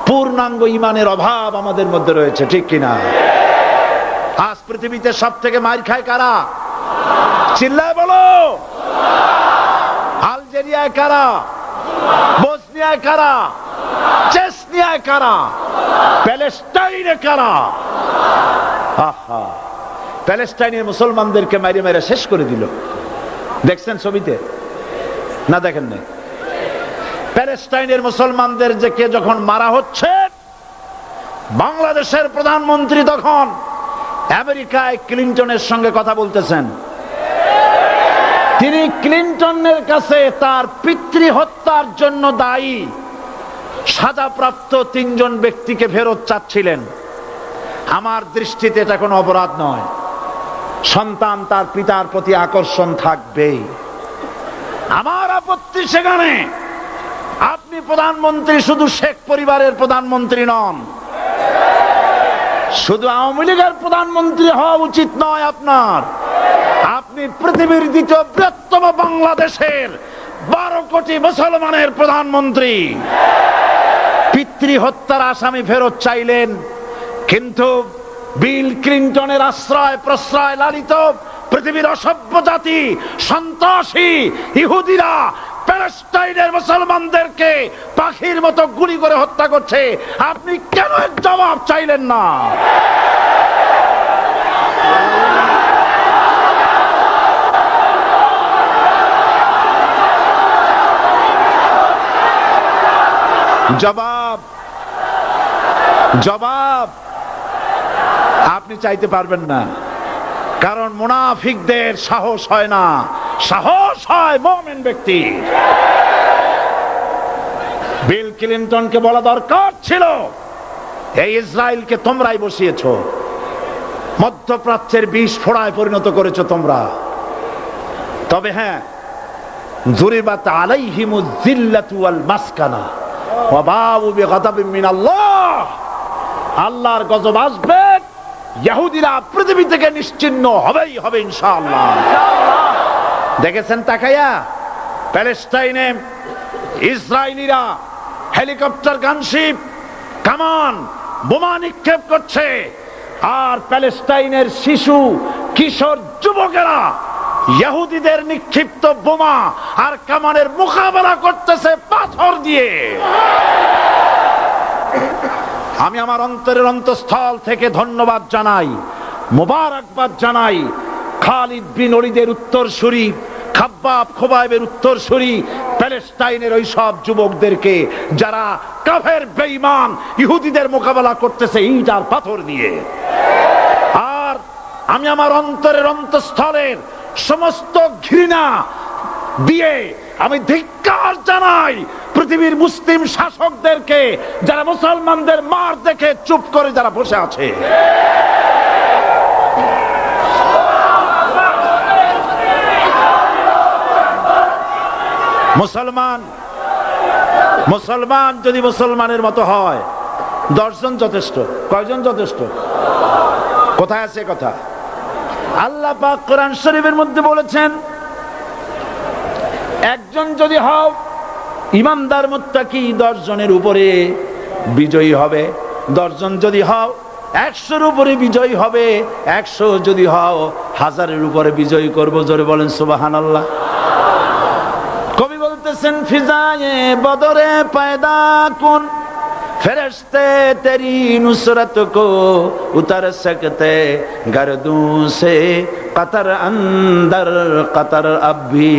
পূর্ণাঙ্গ ঈমানের অভাব আমাদের মধ্যে রয়েছে, ঠিক কিনা? আজ পৃথিবীতে সব থেকে মার খায় কারা? চিল্লায় বলো। আলজেরিয়ায় কারা? বসনিয়ায় কারা? চেচনিয়ায় কারা? প্যালেস্টাইনে কারা? আহা, প্যালেস্টাইনের মুসলমানদেরকে মেরে মেরে শেষ করে দিল। দেখছেন ছবিতে না? দেখেন না? প্যালেস্টাইনের মুসলমানদের যে কে যখন মারা হচ্ছে, বাংলাদেশের প্রধানমন্ত্রী তখন আমেরিকায় ক্লিনটনের সঙ্গে কথা বলতেছেন। তিনি ক্লিনটনের কাছে তার পিতৃ হত্যার জন্য দায়ী সাজাপ্রাপ্ত 3 জন ব্যক্তিকে ফেরত চাচ্ছিলেন। আমার দৃষ্টিতে এটা কোনো অপরাধ নয়। সন্তান তার পিতার প্রতি আকর্ষণ থাকবেই। আমার আপত্তি সেখানে আপনি প্রধানমন্ত্রী শুধু শেখ পরিবারের প্রধানমন্ত্রী নন, শুধু আওয়ামী লীগের প্রধানমন্ত্রী হওয়া উচিত নয় আপনার। আপনি পৃথিবীর দ্বিতীয় বৃহত্তম বাংলাদেশের 12 কোটি মুসলমানের প্রধানমন্ত্রী। পিতৃ হত্যার আসামি ফেরত চাইলেন, কিন্তু বিল ক্লিনটনের আশ্রয় প্রশ্রয় লালিত পৃথিবীর অসভ্য জাতি সন্ত্রাসী ইহুদিরা প্যালেস্টাইনের মুসলমানদেরকে পাখির মতো গুলি করে হত্যা করছে। আপনি কেন এর জবাব চাইলেন না? জবাব জবাব আপনি চাইতে পারবেন না, কারণ মুনাফিকদের সাহস হয় না, সাহস হয় মুমিন ব্যক্তির। বিল ক্লিনটনকে বলা দরকার ছিল, এই ইসরায়েলকে তোমরাই বসিয়েছো, মধ্যপ্রাচ্যের বিষ ফোড়ায় পরিণত করেছো তোমরা। তবে হ্যাঁ, যুরিবাত আলাইহিমুজ যিল্লাতু ওয়াল মাসকানা ওয়া বাউ বিগাদাবিন মিনাল্লাহ। আল্লাহর গজব আসবে, ইহুদিরা পৃথিবী থেকে নিশ্চিহ্ন হবেই হবে ইনশাআল্লাহ। দেখেছেন তাকায়া, প্যালেস্টাইনে ইসরায়েলিরা হেলিকপ্টার, গানশিপ, কামান, বোমা নিক্ষেপ করছে, আর প্যালেস্টাইনের শিশু কিশোর যুবকেরা ইহুদিদের নিক্ষিপ্ত বোমা আর কামানের মোকাবেলা করতেছে পাথর দিয়ে। আমি আমার অন্তরের অন্তঃস্থল থেকে ধন্যবাদ জানাই, মোবারকবাদ জানাই খালিদ বিন ওলীদের উত্তরসূরি, খাব্বাব খোবাইবের উত্তরসূরি প্যালেস্টাইনের ওই সব যুবকদেরকে যারা কাফের বেঈমান ইহুদিদের মোকাবেলা করতেছে ইট আর পাথর দিয়ে। আর আমি আমার অন্তরের অন্তঃস্থলের সমস্ত ঘৃণা দিয়ে আমি ধিক্কার জানাই পৃথিবীর মুসলিম শাসকদেরকে, যারা মুসলমানদের মার দেখে চুপ করে যারা বসে আছে। মুসলমান যদি মুসলমানের মতো হয়, 10 জন যথেষ্ট। কয়জন যথেষ্ট? কোথায় আছে কথা? আল্লাহ পাক কোরআন শরীফের মধ্যে বলেছেন, একজন যদি হও ইমানদার মুত্তাকি 10 জনের উপরে বিজয়ী হবে, 10 জন যদি হও 100-এর উপরে বিজয়ী হবে, 100 যদি হও 1000-এর উপরে বিজয়ী করব। জোরে বলেন সুবহানাল্লাহ। কবি বলতেছেন, ফিজায়ে বদরে পয়দা কুন ফেরেশতে তেরি নুসরত কো উতার সকতে গর্দুঁ সে কতর অন্দর কতর আবি।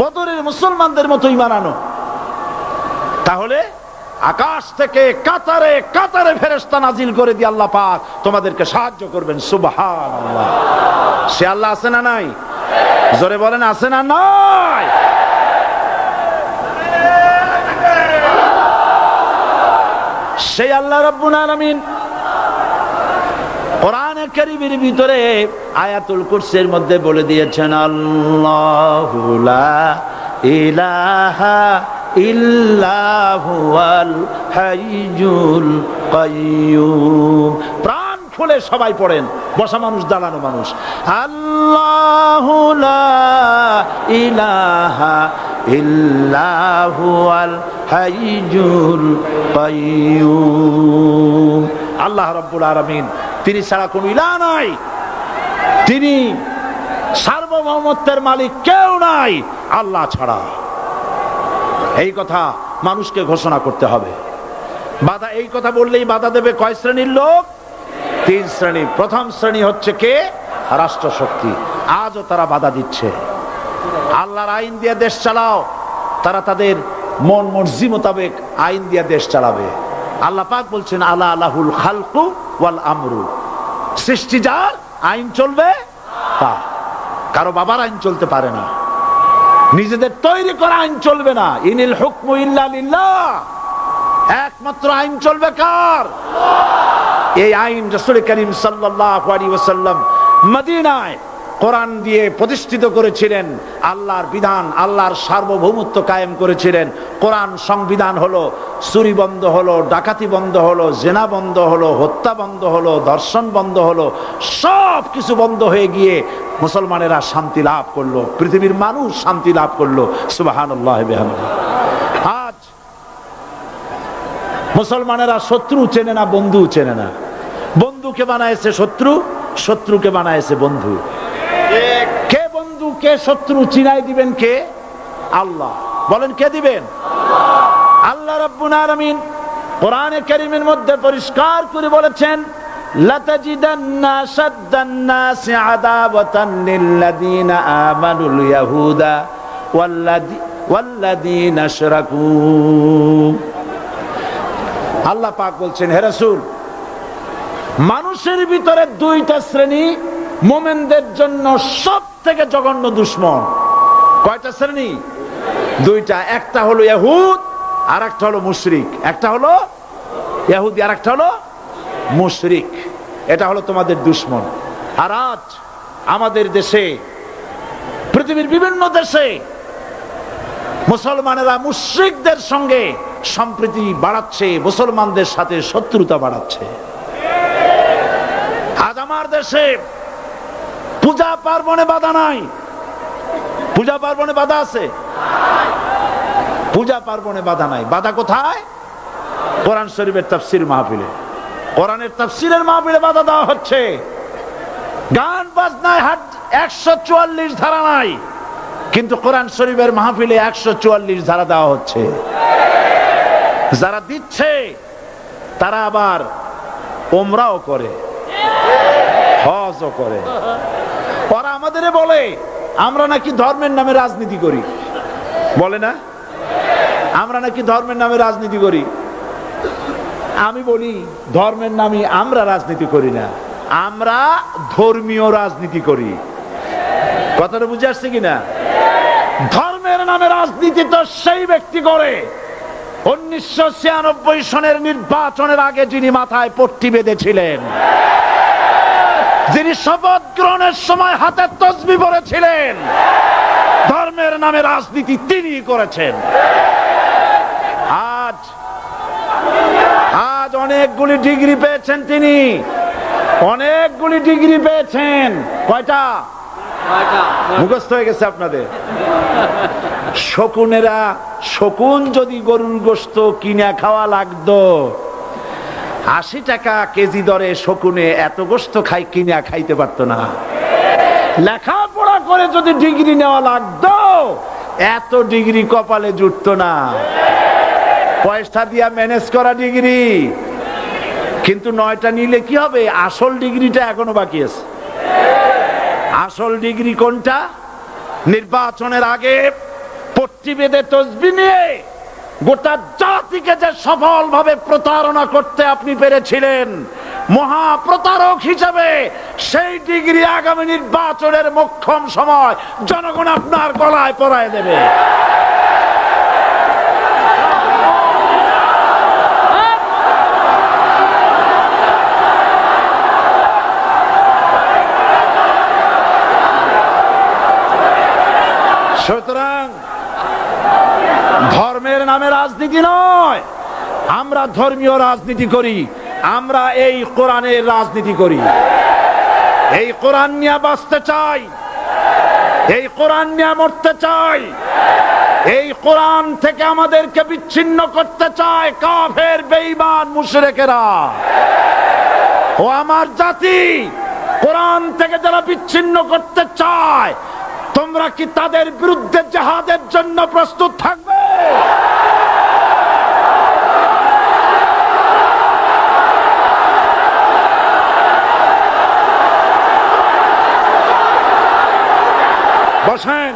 বদরের মুসলমানদের মতো ঈমান আনো, তাহলে আকাশ থেকে কাতারে কাতারে ফেরেশতা নাজিল করে দিয়ে আল্লাহ পাক তোমাদেরকে সাহায্য করবেন। সুবহানাল্লাহ। সে আল্লাহ আছে না নাই? জোরে বলেন, আছে না নাই? সেই আল্লাহ রাব্বুল আলামিন কোরআনে কারীমের ভিতরে আয়াতুল কুরসির মধ্যে বলে দিয়েছেন, আল্লাহু লা ইলাহা ইল্লা হুয়াল হাইয়ুল কাইয়্যুম। প্রাণ খুলে সবাই পড়েন, বসা মানুষ, দাঁড়ানো মানুষ। আল্লাহু লা ইলাহা ইল্লা হুয়াল হাইয়ুল কাইয়্যুম। আল্লাহ রাব্বুল আলামিন, তিনি ছাড়া কোনো ইলাহ নাই, তিনি সার্বভৌমত্বের মালিক কেউ নাই আল্লাহ ছাড়া। এই কথা মানুষকে ঘোষণা করতে হবে। বাধা, এই কথা বললেই বাধা দেবে কয় শ্রেণীর লোক? 3 শ্রেণী। প্রথম শ্রেণী হচ্ছে কে? রাষ্ট্রশক্তি। আজও তারা বাধা দিচ্ছে। আল্লাহর আইন দিয়ে দেশ চালাও, তারা তাদের মন মর্জি মোতাবেক আইন দিয়ে দেশ চালাবে। আল্লাহ পাক বলছেন, আলা আলাহুল খালকু ওয়াল আমরু। সৃষ্টি যার, আইন চলবে তার। কারো বাবার আইন চলতে পারে না, নিজেদের তৈরি করা আইন চলবে না। ইনিল হুকমু ইল্লা লিল্লাহ। একমাত্র আইন চলবে কার? এই আইন রাসূল করিম সাল্লাল্লাহু আলাইহি ওয়াসাল্লাম মদিনায় কোরআন দিয়ে প্রতিষ্ঠিত করেছিলেন। আল্লাহর বিধান, আল্লাহর সার্বভৌমত্ব কায়েম করেছিলেন। কোরআন সংবিধান হলো চুরি বন্ধ হলো, ডাকাতি বন্ধ হলো, জেনা বন্ধ হলো, হত্যা বন্ধ হলো, ধর্ষণ বন্ধ হলো, সব কিছু বন্ধ হয়ে গিয়ে মুসলমানেরা শান্তি লাভ করলো, পৃথিবীর মানুষ শান্তি লাভ করলো। সুবহানাল্লাহ বিহামদিহি। আজ মুসলমানেরা শত্রু চেনে না, বন্ধু চেনে না। বন্ধুকে বানাইছে শত্রু, শত্রুকে বানাইছে বন্ধু। কে বন্ধু কে শত্রু চিনাই দিবেন কে? আল্লাহ। বলেন কে দিবেন? আল্লাহ রাব্বুল আলামিন কোরআনে কারীমের মধ্যে পরিষ্কার করে বলেছেন, লাতাজিদান্না শাদ্দান নাসি আদাওয়াতান লিল্লাযীনা আমানুল ইয়াহুদা ওয়াল্লাযীনা আশরাকু। আল্লাহ পাক বলছেন, হে রাসূল, মানুষের ভিতরে দুইটা শ্রেণী মুমিনদের জন্য সবথেকে জঘন্য দুশমন। কয়টা শ্রেণী? দুইটা। একটা হলো ইহুদ আর একটা হলো মুশরিক। একটা হলো ইহুদি আর একটা হলো মুশরিক। এটা হলো তোমাদের দুশমন। আর আজ আমাদের দেশে, পৃথিবীর বিভিন্ন দেশে মুসলমানেরা মুশরিকদের সঙ্গে সম্প্রীতি বাড়াচ্ছে, মুসলমানদের সাথে শত্রুতা বাড়াচ্ছে। আজ আমার দেশে পূজা পার্বণে বাধা নাই। পূজা পার্বণে বাধা আছে? পূজা পার্বণে বাধা নাই। বাধা কোথায়? কোরআন শরীফের তাফসীর মাহফিলে। কোরআনের তাফসীরের মাহফিলে বাধা দেওয়া হচ্ছে। গান বাজনায় 144 ধারা নাই, কিন্তু কোরআন শরীফের মাহফিলে 144 ধারা দেওয়া হচ্ছে। যারা দিচ্ছে তারা আবার ওমরাও করে, হজও করে। ওরা আমাদের বলে আমরা নাকি ধর্মের নামে রাজনীতি করি। বলে না? আমরা নাকি ধর্মের নামে রাজনীতি করি। আমি বলি, ধর্মের নামে আমরা রাজনীতি করি না, আমরা ধর্মীয় রাজনীতি করি। কথাটা বুঝে আসছে কিনা? ধর্মের নামে রাজনীতি তো সেই ব্যক্তি করে 1996 সনের নির্বাচনের আগে যিনি মাথায় পট্টি বেঁধেছিলেন, যিনি শপথ গ্রহণের সময় হাতে তসবিহ পরেছিলেন। ধর্মের নামে রাজনীতি তিনি করেছেন। আজ অনেকগুলি ডিগ্রি পেয়েছেন তিনি, অনেকগুলি ডিগ্রি পেয়েছেন। কয়টা? মুখস্থ হয়ে গেছে আপনাদের। শকুনেরা, শকুন যদি গরুর গোশত কিনে খাওয়া লাগতো, 80 টাকা কেজি দরে শকুনে এত গোশত কিনে খাইতে পারতো না। লেখাপড়া করে যদি ডিগ্রি নেওয়া লাগতো, এত ডিগ্রি কপালে জুটতো না। পয়সা দিয়া ম্যানেজ করা ডিগ্রি, কিন্তু 9টা নিলে কি হবে? আসল ডিগ্রিটা এখনো বাকি আছে। আসল ডিগ্রি কোনটা? নির্বাচনের আগে পট্টি বেঁধে তসবিহ নিয়ে গোটা জাতিকে যে সফলভাবে প্রতারণা করতে আপনি পেরেছিলেন মহা প্রতারক হিসেবে, সেই ডিগ্রি আগামী নির্বাচনের মোক্ষম সময় জনগণ আপনার গলায় পরায় দেবে। সুতরাং ধর্মের নামে রাজনীতি নয়, আমরা ধর্মীয় রাজনীতি করি। আমরা এই কোরআনের রাজনীতি করি। এই কোরআন নিয়ে বাঁচতে চাই, এই কোরআন নিয়ে মরতে চাই। এই কোরআন থেকে আমাদেরকে বিচ্ছিন্ন করতে চায় কাফের, বেঈমান, মুশরিকেরা। ও আমার জাতি, কোরআন থেকে যারা বিচ্ছিন্ন করতে চায়, তোমরা কি তাদের বিরুদ্ধে জিহাদের জন্য প্রস্তুত থাকবে? বসেন,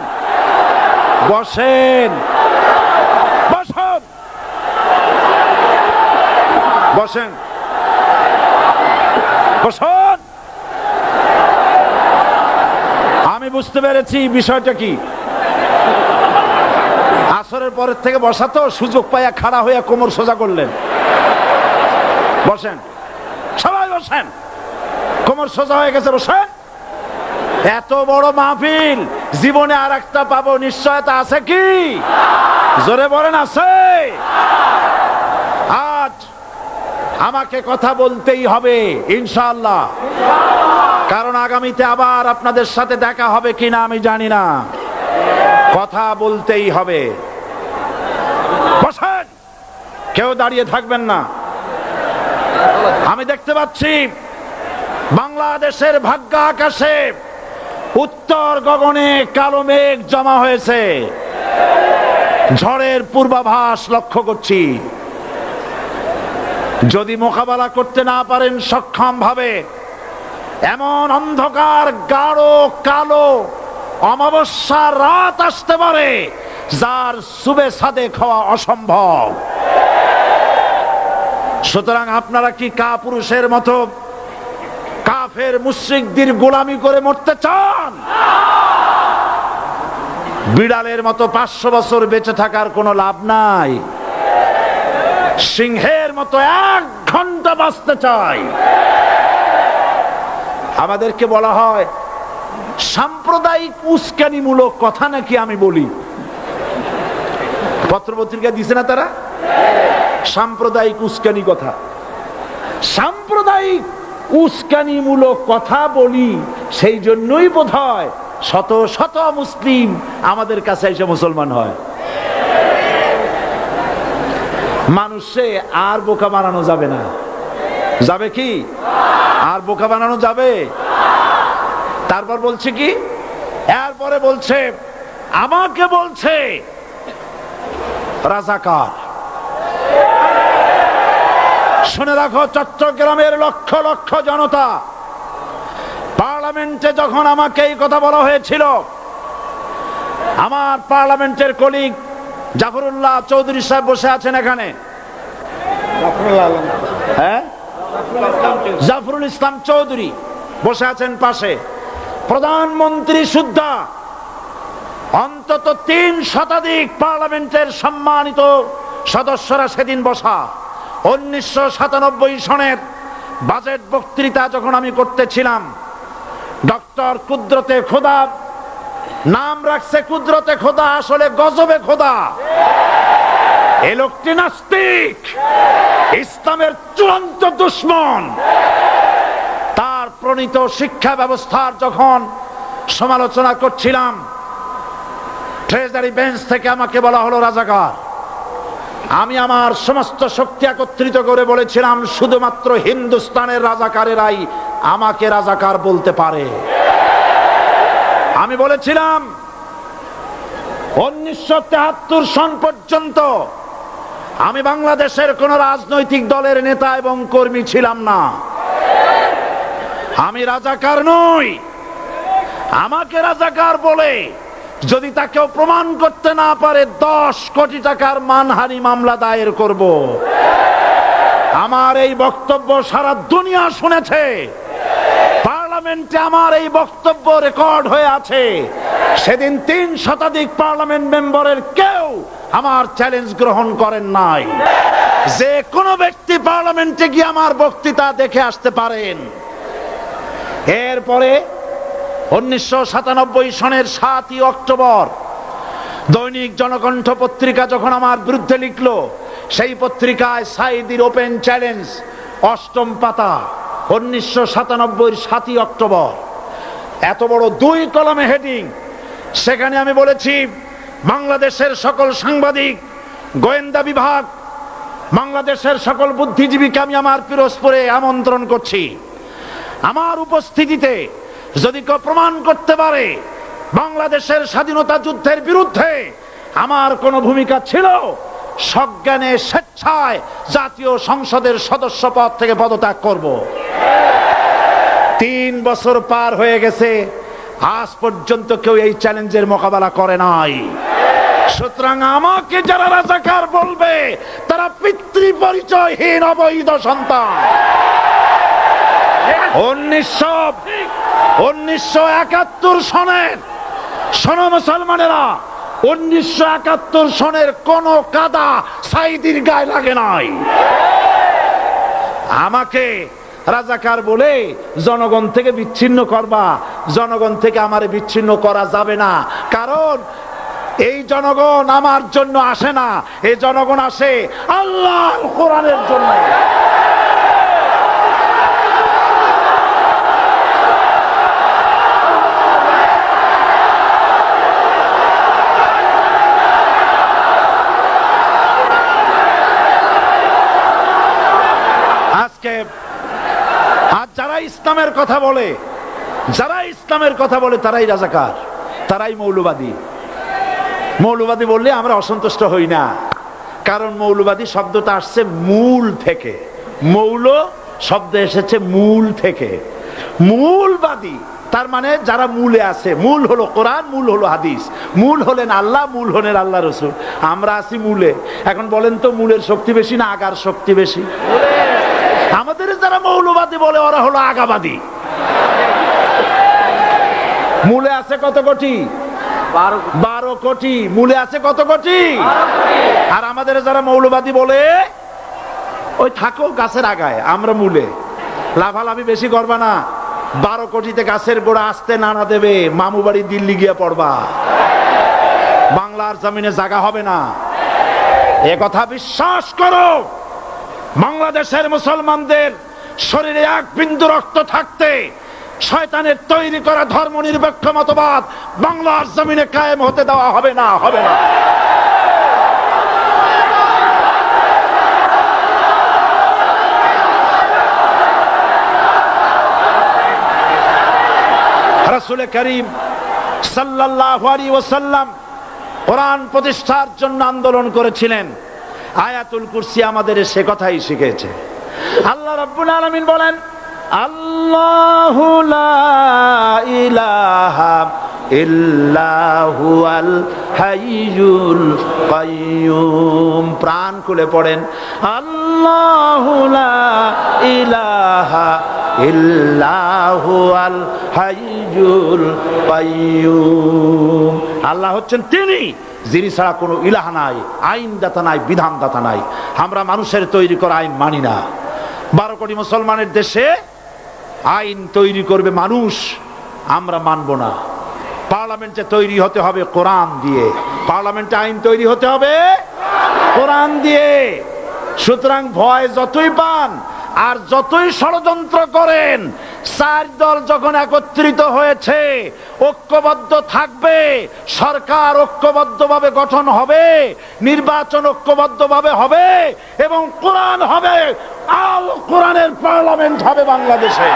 বসেন, বসেন, বসেন, বসেন। আমি বুঝতে পেরেছি বিষয়টা কি। আসরের পরের থেকে বসা তো, সুযোগ পাইয়া খাড়া হইয়া কোমর সোজা করলেন। বসেন, সবাই বসেন। কোমর সোজা হয়ে গেছে, বসেন। এত বড় মাহফিল, জীবনে আর একটা পাবো নিশ্চয়তা আছে কি? জোরে বলেন, আছে? আমাকে কথা বলতেই হবে ইনশাআল্লাহ, কারণ আগামীতে আবার আপনাদের সাথে দেখা হবে কিনা আমি জানি না। কথা বলতেই হবে। বসেন, কেউ দাঁড়িয়ে থাকবেন না। আমি দেখতে পাচ্ছি বাংলাদেশের ভাগ্য আকাশে উত্তর গগনে কালো মেঘ জমা হয়েছে, ঝড়ের পূর্বাভাস লক্ষ্য করছি। যদি মোকাবেলা করতে না পারেন সক্ষম ভাবে, এমন অন্ধকার গাঢ় কালো অমাবস্যার রাত আসতে পারে যার সুবে সাদেক হওয়া অসম্ভব। সুতরাং আপনারা কি কাপুরুষের মতো কাফের মুশরিকদের গোলামি করে মরতে চান? বিড়ালের মতো 500 বছর বেঁচে থাকার কোনো লাভ নাই। সিংহের মতো 1 ঘন্টা বাঁচতে চাই। আমাদেরকে বলা হয় সাম্প্রদায়িক উস্কানিমূলক কথা নাকি আমি বলি। পত্রপত্রিকা দিছে না তারা? সাম্প্রদায়িক উস্কানি কথা, সাম্প্রদায়িক উস্কানিমূলক কথা বলি। সেই জন্যই বোধহয় শত শত মুসলিম আমাদের কাছে এসে মুসলমান হয়। মানুষে আর বোকা বানানো যাবে না। যাবে কি? আর বোকা বানানো যাবে? তারপর বলছে কি, এরপরে বলছে আমাকে বলছে রাজাকার। শুনে রাখো চট্টগ্রামের লক্ষ লক্ষ জনতা, পার্লামেন্টে যখন আমাকে এই কথা বলা হয়েছিল, আমার পার্লামেন্টের কলিগ জাফরুল্লাহ চৌধুরী সাহেব বসে আছেন এখানে, হ্যাঁ জাফরুল ইসলাম চৌধুরী বসে আছেন পাশে, প্রধানমন্ত্রী সুদ্ধা, অন্তত 3 শতাধিক পার্লামেন্টের সম্মানিত সদস্যরা সেদিন বসা। 1997 সনের বাজেট বক্তৃতা যখন আমি করতেছিলাম, ডক্টর কুদরতে খোদা, নাম রাখছে কুদরতে খোদা, আসলে গজবে খোদা। এই লোকটি নাস্তিক, ইসলামের চূড়ান্ত দুশমন। তার প্রণীত শিক্ষা ব্যবস্থার যখন সমালোচনা করছিলাম, ট্রেজারি বেঞ্চ থেকে আমাকে বলা হলো রাজাকার। আমি আমার সমস্ত শক্তি একত্রিত করে বলেছিলাম শুধুমাত্র হিন্দুস্তানের রাজাকারেরাই আমাকে রাজাকার বলতে পারে। আমি বলেছিলাম 1973 সন পর্যন্ত আমি বাংলাদেশের কোন রাজনৈতিক দলের নেতা এবং কর্মী ছিলাম না। আমি রাজাকার নই। আমাকে রাজাকার বলে যদি তাকেও প্রমাণ করতে না পারে 10 কোটি টাকার মানহানি মামলা দায়ের করব। আমার এই বক্তব্য সারা দুনিয়া শুনেছে। পার্লামেন্টে আমার এই বক্তব্য রেকর্ড হয়ে আছে। সেদিন 3 শতাধিক পার্লামেন্ট মেম্বারের কেউ আমার চ্যালেঞ্জ গ্রহণ করেন নাই। যে কোনো ব্যক্তি পার্লামেন্টে গিয়ে আমার বক্তৃতা দেখে আসতে পারেন। এরপরে 1997 সনের 7ই অক্টোবর দৈনিক জনকণ্ঠ পত্রিকা যখন আমার বিরুদ্ধে লিখলো, সেই পত্রিকায় সাইদির ওপেন চ্যালেঞ্জ 8ম পাতা, 1997 7ই অক্টোবর, এত বড় 2 কলামে হেডিং। সেখানে আমি বলেছি বাংলাদেশের সকল সাংবাদিক, গোয়েন্দা বিভাগ, বাংলাদেশের সকল বুদ্ধিজীবীকে আমি আমার পিরোজপুরে আমন্ত্রণ করছি। আমার উপস্থিতিতে যদি কেউ প্রমাণ করতে পারে বাংলাদেশের স্বাধীনতা যুদ্ধের বিরুদ্ধে আমার কোনো ভূমিকা ছিল, সজ্ঞানে স্বেচ্ছায় জাতীয় সংসদের সদস্য পদ থেকে পদত্যাগ করব। 3 বছর পার হয়ে গেছে, আজ পর্যন্ত কেউ এই চ্যালেঞ্জের মোকাবেলা করে নাই। সুতরাং আমাকে যারা রাজাকার বলবে তারা পিতৃ পরিচয়হীন অবৈধ সন্তান। 1971 সনের, শোনো মুসলমানেরা, 1971 সনের কোন কাদা সাইদির গায়ে লাগে নাই। আমাকে রাজাকার বলে জনগণ থেকে বিচ্ছিন্ন করবা, জনগণ থেকে আমারে বিচ্ছিন্ন করা যাবে না। কারণ এই জনগণ আমার জন্য আসে না, এই জনগণ আসে আল্লাহর কোরআনের জন্য। যারা ইসলামের কথা বলে, যারা ইসলামের কথা বলে তারাই রাজাকার, তারাই মৌলবাদী। মৌলবাদী বললে আমরা অসন্তুষ্ট হই না, কারণ মৌলবাদী শব্দটা আসছে মূল থেকে। মৌল শব্দ এসেছে মূল থেকে। মূলবাদী তার মানে যারা মূলে আছে। মূল হলো কোরআন, মূল হলো হাদিস, মূল হলেন আল্লাহ, মূল হলেন আল্লাহ রসুল। আমরা আছি মূলে। এখন বলেন তো মূলের শক্তি বেশি না আগার শক্তি বেশি? আমাদের যারা মৌলবাদী বলে ওরা হলো আগাবাদী। মূলে আছে কত কোটি? 12 কোটি। মূলে আছে কত কোটি? আর আমাদের যারা মৌলবাদী বলে ওই থাকো গাছের আগায়, আমরা মূলে। লাভালাভি বেশি করবা না, 12 কোটিতে গাছের গোড়া আসতে নানা দেবে, মামু বাড়ি দিল্লি গিয়ে পড়বা, বাংলার জমিনে জায়গা হবে না। এ কথা বিশ্বাস করো। বাংলাদেশের মুসলমানদের শরীরে এক বিন্দু রক্ত থাকতে শয়তানের তৈরি করা ধর্মনিরপেক্ষ মতবাদ বাংলার জমিনে কায়েম হতে দেওয়া হবে না, হবে না। রাসূল করিম সাল্লাল্লাহু আলাইহি ওয়াসাল্লাম কোরআন প্রতিষ্ঠার জন্য আন্দোলন করেছিলেন। আয়াতুল কুরসি আমাদের সে কথাই শিখিয়েছে। আল্লাহ রাব্বুল আলামিন বলেন, আল্লাহু লা ইলাহা ইল্লা হুয়াল হাইয়ুল কাইয়্যুম। প্রাণ খুলে পড়েন, আল্লাহু লা ইলাহা ইল্লা হুয়াল হাইয়ুল কাইয়্যুম। আল্লাহ হচ্ছেন তিনি, যিনি ছাড়া কোনো ইলাহ নাই, আইনদাতা নাই, বিধানদাতা নাই। আমরা মানুষের তৈরি করা আইন মানি না। 12 কোটি মুসলমানের দেশে আইন তৈরি করবে মানুষ, আমরা মানব না। পার্লামেন্টে তৈরি হতে হবে কোরআন দিয়ে, পার্লামেন্টে আইন তৈরি হতে হবে কোরআন দিয়ে। সুতরাং ভয় যতই পান আর যতই ষড়যন্ত্র করেন, 4 দল যখন একত্রিত হয়েছে, ঐক্যবদ্ধ থাকবে, সরকার ঐক্যবদ্ধভাবে গঠন হবে, নির্বাচন ঐক্যবদ্ধভাবে হবে এবং কোরআন হবে, আল কোরআনের পার্লামেন্ট হবে বাংলাদেশে।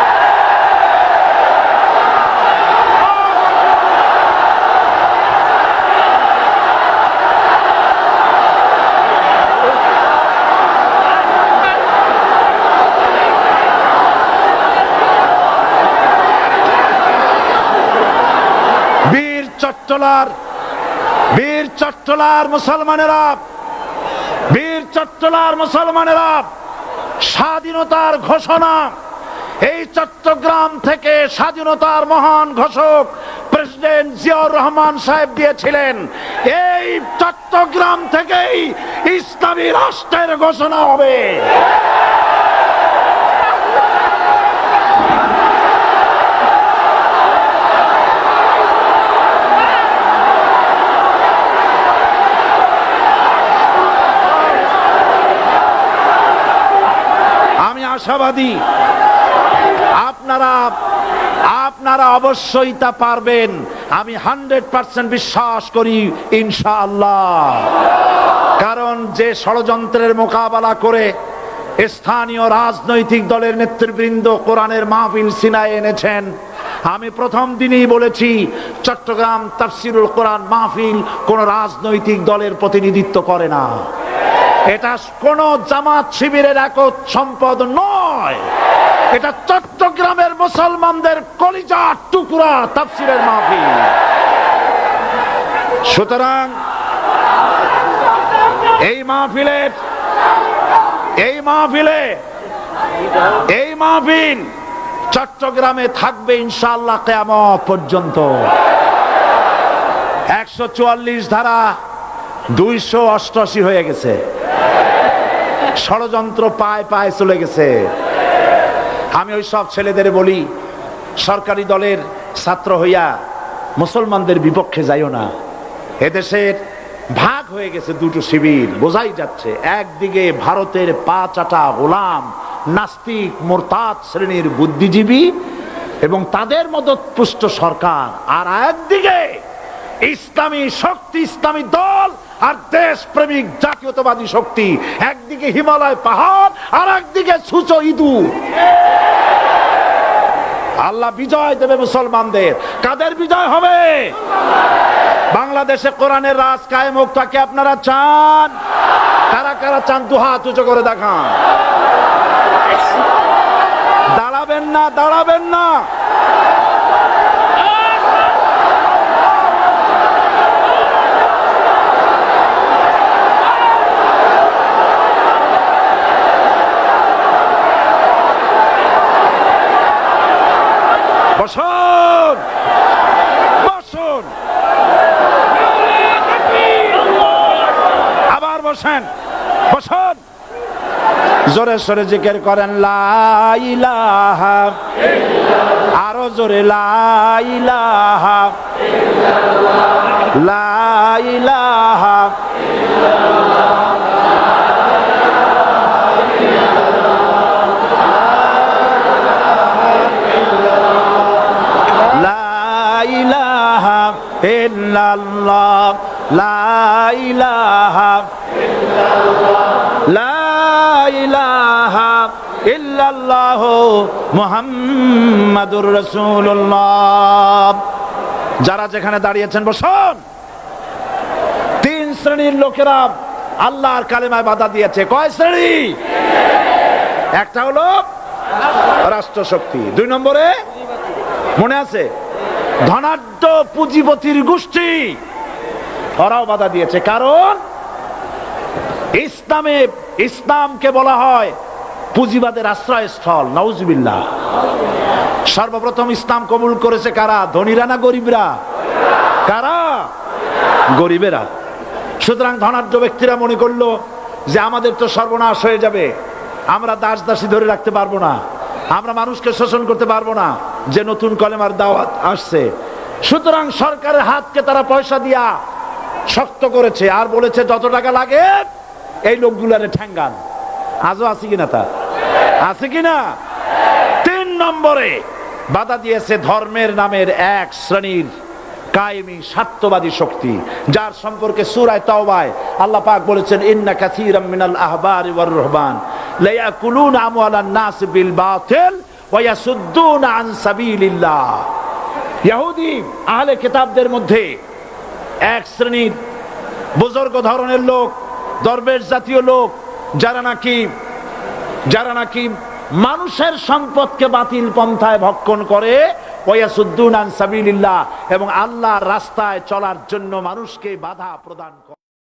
বীর চট্টলার মুসলমানেরা, বীর চট্টলার মুসলমানেরা স্বাধীনতার ঘোষণা এই চট্টগ্রাম থেকে স্বাধীনতার মহান ঘোষক প্রেসিডেন্ট জিয়াউর রহমান সাহেব দিয়েছিলেন। এই চট্টগ্রাম থেকেই ইসলামী রাষ্ট্রের ঘোষণা হবে। আশাবাদী আপনারা অবশ্যই তা পারবেন। আমি 100% বিশ্বাস করি ইনশাআল্লাহ। কারণ যে ষড়যন্ত্রের মোকাবেলা করে স্থানীয় রাজনৈতিক দলের নেতৃবৃন্দ কোরআনের মাহফিল সিনায় এনেছেন, আমি প্রথম দিনেই বলেছি চট্টগ্রাম তাফসিরুল কোরআন মাহফিল কোন রাজনৈতিক দলের প্রতিনিধিত্ব করে না। এটা কোন জামাত শিবিরের একক সম্পদ নয়, এটা চট্টগ্রামের মুসলমানদের কলিজার টুকরা তাফসিরের মাহফিল। সুতরাং এই মাহফিল চট্টগ্রামে থাকবে ইনশাআল্লাহ কিয়ামত পর্যন্ত। 144 ধারা 288 হয়ে গেছে, ষড়যন্ত্র পায় পায় চলে গেছে। আমি ওই সব ছেলেদের বলি, সরকারি দলের ছাত্র হইয়া মুসলমানদের বিপক্ষে যাইও না। এদেশের ভাগ হয়ে গেছে দুটো শিবির, বোঝাই যাচ্ছে। একদিকে ভারতের পা চাটা গোলাম নাস্তিক মুরতাদ শ্রেণীর বুদ্ধিজীবী এবং তাদের মদতপুষ্ট সরকার, আর একদিকে ইসলামী শক্তি, ইসলামী দল আর দেশ প্রেমিক জাতীয়তাবাদী শক্তি। একদিকে হিমালয় পাহাড় আর একদিকে সূচ ইঁদুর। আল্লাহ বিজয় দেবে মুসলমানদের। কাদের বিজয় হবে? বাংলাদেশে কোরআনের রাজ কায়েম হোক, তাকে আপনারা চান? কারা কারা চান দু হাত উঁচু করে দেখান। দাঁড়াবেন না, দাঁড়াবেন না। বসুন, বসুন, আবার বসেন, বসুন। জোরে সোরে জিকির করেন লা ইলাহা, আরো জোরে লা ইলাহা, লা ইলাহা, ইল্লাল্লাহ, লা ইলাহা ইল্লাল্লাহ, লা ইলাহা ইল্লাল্লাহ মুহাম্মাদুর রাসূলুল্লাহ। যারা যেখানে দাঁড়িয়েছেন বসুন। তিন শ্রেণীর লোকেরা আল্লাহর কালেমায় বাধা দিয়েছে। কয় শ্রেণী? একটা হলো রাষ্ট্রশক্তি, দুই নম্বরে মনে আছে ধনাঢ্য পুঁজিপতির গোষ্ঠী, ওরাও বাধা দিয়েছে। কারণ ইসলামকে বলা হয় পুঁজিবাদের আশ্রয়স্থল। নাউজুবিল্লাহ। সর্বপ্রথম ইসলাম কবুল করেছে কারা? ধনীরা না গরিবরা? কারা? গরিবেরা। সুতরাং ধনাঢ্য ব্যক্তিরা মনে করলো যে আমাদের তো সর্বনাশ হয়ে যাবে, আমরা দাস দাসী ধরে রাখতে পারবো না, আমরা মানুষকে শোষণ করতে পারবো না, যে নতুন কলেমার দাওয়াত আসছে। সুতরাং সরকারের হাতকে তারা পয়সা দিয়া শক্ত করেছে আর বলেছে যত টাকা লাগে এই লোকগুলারে ঠ্যাঙ্গান। আজও আছে কিনা? তা আছে কিনা? তিন নম্বরে বাধা দিয়েছে ধর্মের নামের এক শ্রেণীর কায়েমি স্বার্থবাদী শক্তি, যার সম্পর্কে সূরা তাওবায় আল্লাহ পাক বলেছেন ইন্না কাসীরাম মিনাল আহবারি ওয়ার রুহবান লা ইয়াকুলুনা আমওয়ালান নাস বিল বাতিল ওয়া ইয়াসুদ্দুনা আন সাবিলিল্লাহ। ইহুদি আহলে কিতাবদের মধ্যে এক শ্রেণীর বুজুর্গ ধরনের লোক, দরবেশ জাতীয় লোক, যারা নাকি মানুষের সম্পদকে বাতিল পন্থায় ভক্ষণ করে, ওয়ায়াসুদ্দুনা আন সাবিলিল্লাহ, এবং আল্লাহর রাস্তায় চলার জন্য মানুষকে বাধা প্রদান করে।